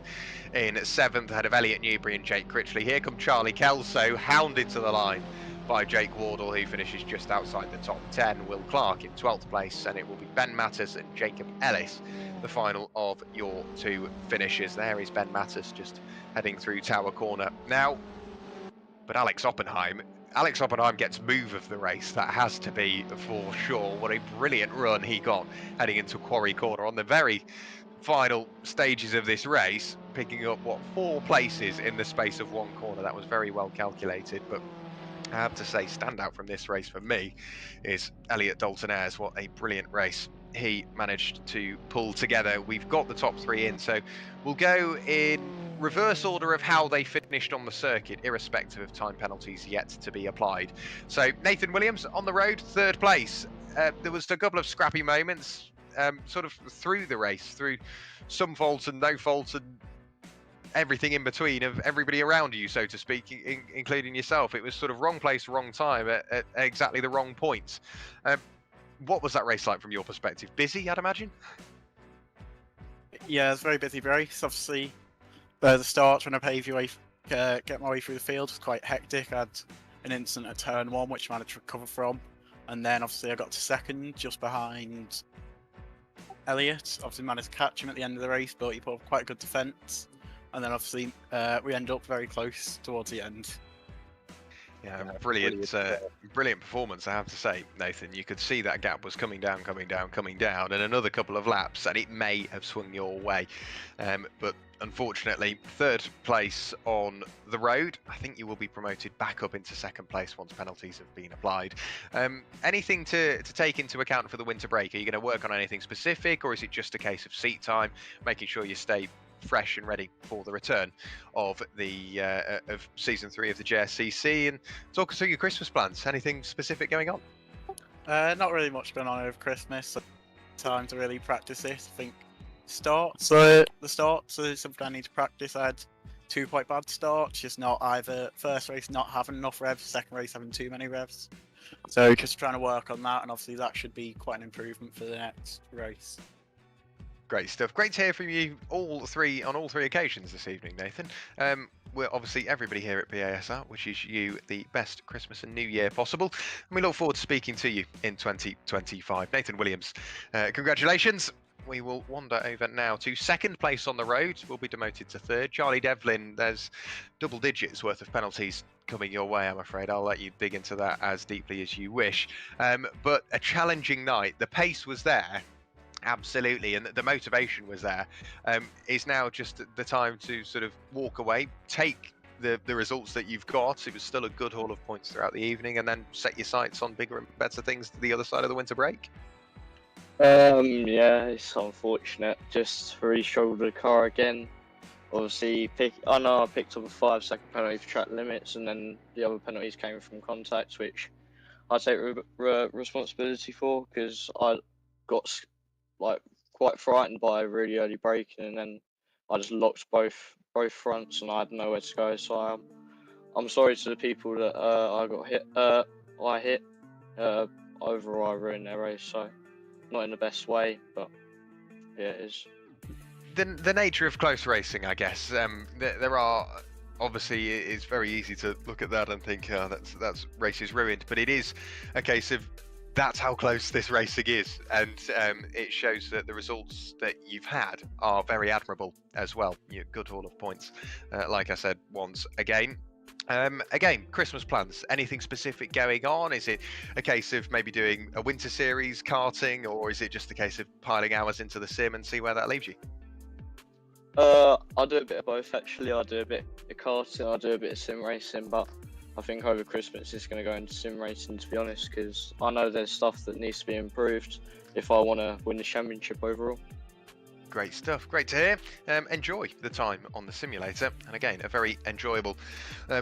In 7th, ahead of Elliot Newbury and Jake Critchley. Here come Charlie Kelso, hounded to the line by Jake Wardle, who finishes just outside the top 10. Will Clark in 12th place, and it will be Ben Mattis and Jacob Ellis, the final of your 2 finishes. There is Ben Mattis just heading through Tower Corner now. But Alex Oppenheim gets move of the race. That has to be for sure. What a brilliant run he got heading into Quarry Corner on the very final stages of this race, picking up 4 places in the space of 1 corner. That was very well calculated, but I have to say, standout from this race for me is Elliot Dalton-Ayres. What a brilliant race he managed to pull together. We've got the top 3 in, so we'll go in reverse order of how they finished on the circuit, irrespective of time penalties yet to be applied. So Nathan Williams on the road, 3rd place. There was a couple of scrappy moments sort of through the race, through some faults and no faults and everything in between of everybody around you, so to speak, including yourself. It was sort of wrong place, wrong time at exactly the wrong points. What was that race like from your perspective? Busy, I'd imagine? Yeah, it's a very busy race. Obviously, the start, trying to pave your way, get my way through the field was quite hectic. I had an incident at turn 1, which I managed to recover from. And then obviously I got to 2nd, just behind Elliot. Obviously managed to catch him at the end of the race, but he put up quite a good defence. And then obviously we ended up very close towards the end. Yeah, brilliant performance, I have to say, Nathan. You could see that gap was coming down, and another couple of laps, and it may have swung your way. But unfortunately, 3rd place on the road. I think you will be promoted back up into 2nd place once penalties have been applied. Anything to take into account for the winter break? Are you going to work on anything specific, or is it just a case of seat time, making sure you stay fresh and ready for the return of the of season 3 of the JSCC? And talk us through your Christmas plans. Anything specific going on? Not really much going on over Christmas. So time to really practice this. I think the starts is something I need to practice. I had 2 quite bad starts, just not either first race not having enough revs, second race having too many revs. So just trying to work on that, and obviously that should be quite an improvement for the next race. Great stuff. Great to hear from you on all three occasions this evening, Nathan. We're obviously, everybody here at PASR wishes you the best Christmas and New Year possible, and we look forward to speaking to you in 2025. Nathan Williams, congratulations. We will wander over now to 2nd place on the road. We'll be demoted to 3rd. Charlie Devlin, there's double digits worth of penalties coming your way, I'm afraid. I'll let you dig into that as deeply as you wish. But a challenging night. The pace was there. Absolutely, and the motivation was there. Is now just the time to sort of walk away, take the results that you've got. It was still a good haul of points throughout the evening, and then set your sights on bigger and better things to the other side of the winter break. Yeah, it's unfortunate. Just re-struggled the car again. Obviously, I know I picked up a 5-second penalty for track limits, and then the other penalties came from contacts, which I take responsibility for, because I got quite frightened by really early braking, and then I just locked both fronts, and I had nowhere to go. So I'm sorry to the people that I hit. Overall, I ruined their race, so not in the best way, but yeah, it is. The nature of close racing, I guess. There are obviously, it's very easy to look at that and think, oh, that's race is ruined, but it is a case of that's how close this racing is, and it shows that the results that you've had are very admirable as well. Good haul of points, like I said once again. Again, Christmas plans, anything specific going on? Is it a case of maybe doing a winter series karting, or is it just a case of piling hours into the sim and see where that leaves you? I'll do a bit of both, actually. I'll do a bit of karting, I'll do a bit of sim racing, but I think over Christmas it's going to go into sim racing, to be honest, because I know there's stuff that needs to be improved if I want to win the championship overall. Great stuff, great to hear. Enjoy the time on the simulator, and again, a very enjoyable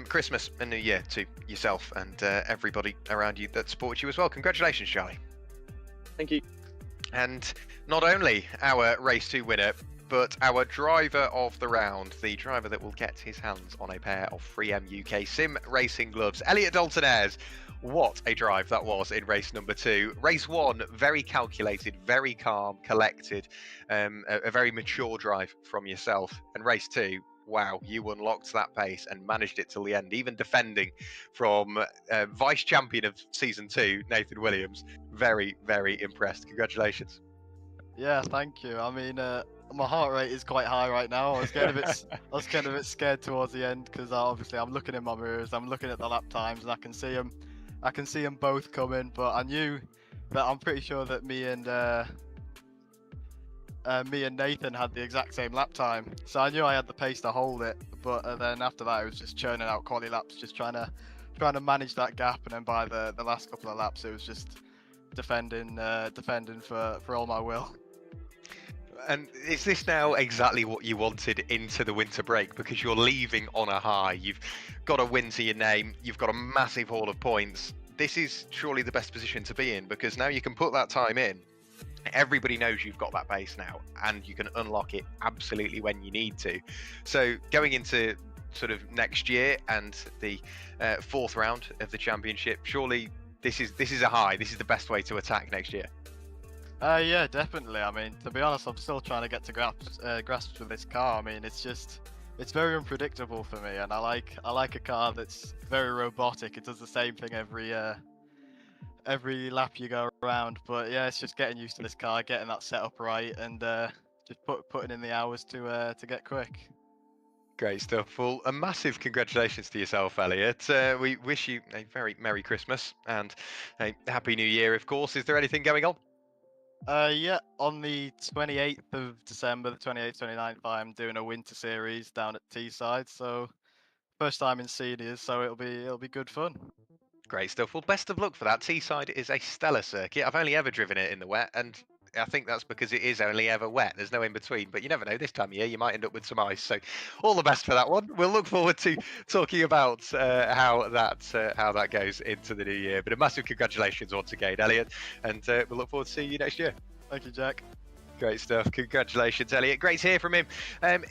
Christmas and New Year to yourself and everybody around you that supports you as well. Congratulations, Charlie. Thank you. And not only our Race 2 winner, but our driver of the round, the driver that will get his hands on a pair of 3M UK Sim Racing gloves, Elliot Dalton-Ayres. What a drive that was in race number 2. Race 1, very calculated, very calm, collected, a very mature drive from yourself. And race 2, wow, you unlocked that pace and managed it till the end, even defending from vice champion of season 2, Nathan Williams. Very, very impressed. Congratulations. Yeah, thank you. I mean, my heart rate is quite high right now. I was getting a bit scared towards the end because obviously I'm looking in my mirrors, I'm looking at the lap times, and I can see them both coming. But I knew that I'm pretty sure that me and Nathan had the exact same lap time, so I knew I had the pace to hold it. But then after that, it was just churning out quality laps, just trying to manage that gap. And then by the last couple of laps, it was just defending for all my will. And is this now exactly what you wanted into the winter break? Because you're leaving on a high. You've got a win to your name. You've got a massive haul of points. This is surely the best position to be in, because now you can put that time in. Everybody knows you've got that pace now, and you can unlock it absolutely when you need to. So going into sort of next year and the 4th round of the championship, surely this is a high. This is the best way to attack next year. Yeah, definitely. I mean, to be honest, I'm still trying to get to grasp with this car. I mean, it's very unpredictable for me, and I like a car that's very robotic. It does the same thing every lap you go around. But yeah, it's just getting used to this car, getting that setup right, and just putting in the hours to get quick. Great stuff. Well, a massive congratulations to yourself, Elliot. We wish you a very Merry Christmas and a Happy New Year, of course. Is there anything going on? Yeah, on the 28th of December, the 28th, 29th, I'm doing a winter series down at Teesside. So first time in seniors, so it'll be good fun. Great stuff. Well, best of luck for that. Teesside is a stellar circuit. I've only ever driven it in the wet, and I think that's because it is only ever wet. There's no in between, but you never know. This time of year, you might end up with some ice. So, all the best for that one. We'll look forward to talking about how that goes into the new year. But a massive congratulations once again, Elliot, and we'll look forward to seeing you next year. Thank you, Jack. Great stuff. Congratulations, Elliot. Great to hear from him.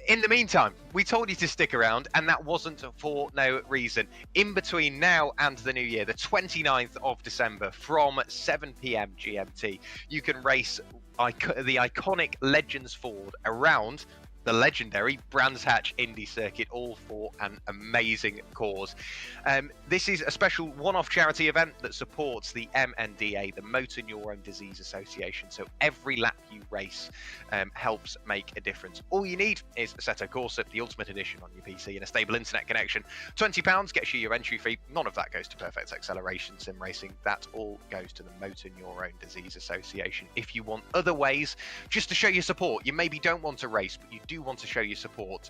In the meantime, we told you to stick around, and that wasn't for no reason. In between now and the new year, the 29th of December from 7 p.m. GMT, you can race the iconic Legends Ford around the legendary Brands Hatch Indy Circuit, all for an amazing cause. This is a special one-off charity event that supports the MNDA, the Motor Neurone Disease Association. So every lap you race helps make a difference. All you need is Assetto Corsa, the Ultimate Edition on your PC, and a stable internet connection. £20 gets you your entry fee. None of that goes to Perfect Acceleration Sim Racing. That all goes to the Motor Neurone Disease Association. If you want other ways just to show your support, you maybe don't want to race, but you do want to show your support,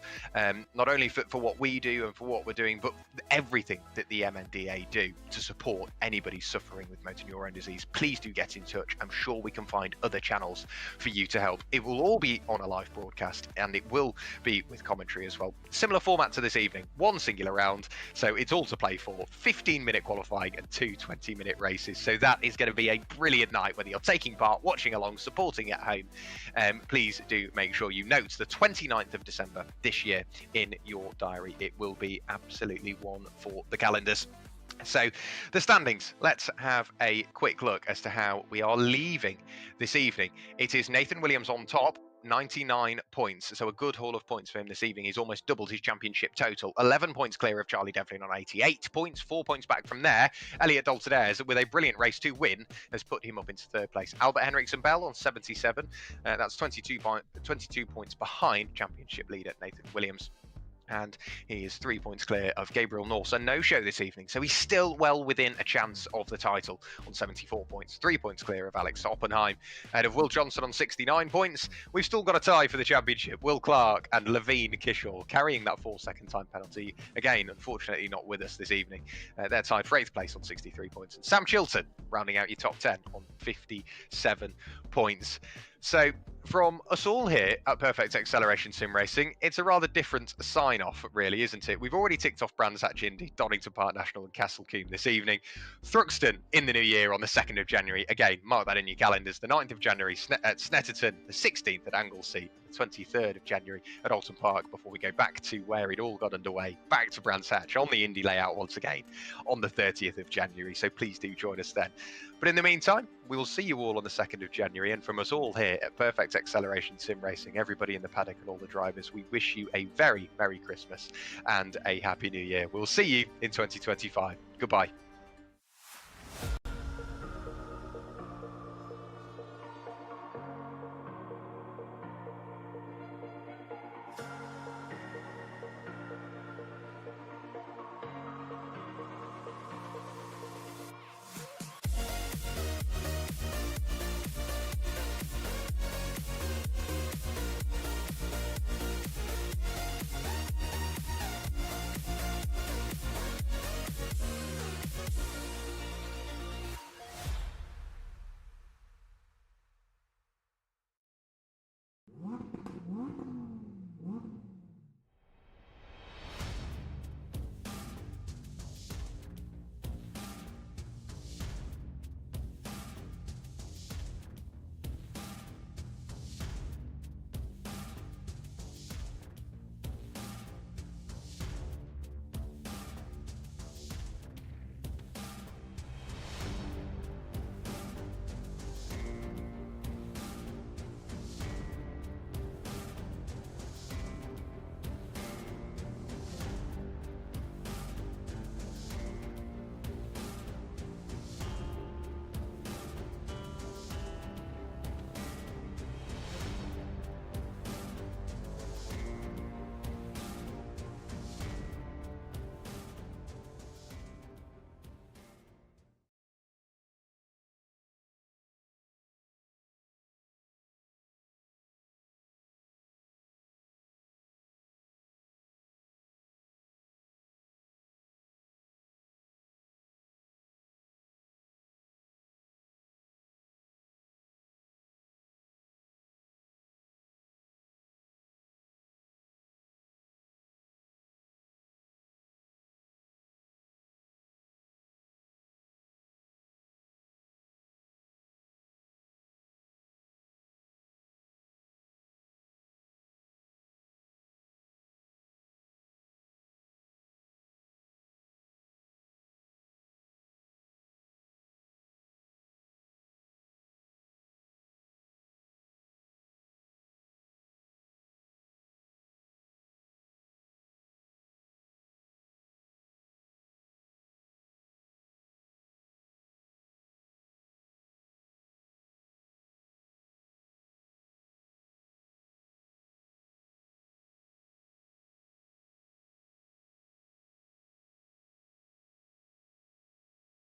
not only for what we do and for what we're doing, but everything that the MNDA do to support anybody suffering with motor neurone disease, please do get in touch. I'm sure we can find other channels for you to help. It will all be on a live broadcast, and it will be with commentary as well. Similar format to this evening, one singular round, so it's all to play for. 15-minute qualifying and 2 20-minute races. So that is going to be a brilliant night, whether you're taking part, watching along, supporting at home. Please do make sure you note the 29th of December this year in your diary. It will be absolutely one for the calendars. So the standings, let's have a quick look as to how we are leaving this evening. It is Nathan Williams on top, 99 points, so a good haul of points for him this evening. He's almost doubled his championship total. 11 points clear of Charlie Devlin on 88 points, 4 points back from there. Elliot Dalton-Ayres, with a brilliant race 2 win, has put him up into 3rd place. Albert Henriksen Bell on 77, that's 22 points behind championship leader Nathan Williams. And he is 3 points clear of Gabriel Norse, a no-show this evening, so he's still well within a chance of the title on 74 points, 3 points clear of Alex Oppenheim, ahead of Will Johnson on 69 points. We've still got a tie for the championship, Will Clark and Levine Kishore carrying that 4-second time penalty. Again, unfortunately not with us this evening. They're tied for 8th place on 63 points, and Sam Chilton rounding out your top 10 on 57 points. So from us all here at Perfect Acceleration Sim Racing, it's a rather different sign-off, really, isn't it? We've already ticked off Brands Hatch Indy, Donington Park National and Castle Combe this evening. Thruxton in the new year on the 2nd of January. Again, mark that in your calendars. The 9th of January at Snetterton, the 16th at Anglesey, the 23rd of January at Alton Park, before we go back to where it all got underway, back to Brands Hatch on the Indy layout once again on the 30th of January. So please do join us then. But in the meantime, we will see you all on the 2nd of January. And from us all here at Perfect Acceleration Sim Racing, everybody in the paddock and all the drivers, we wish you a very Merry Christmas and a Happy New Year. We'll see you in 2025. Goodbye.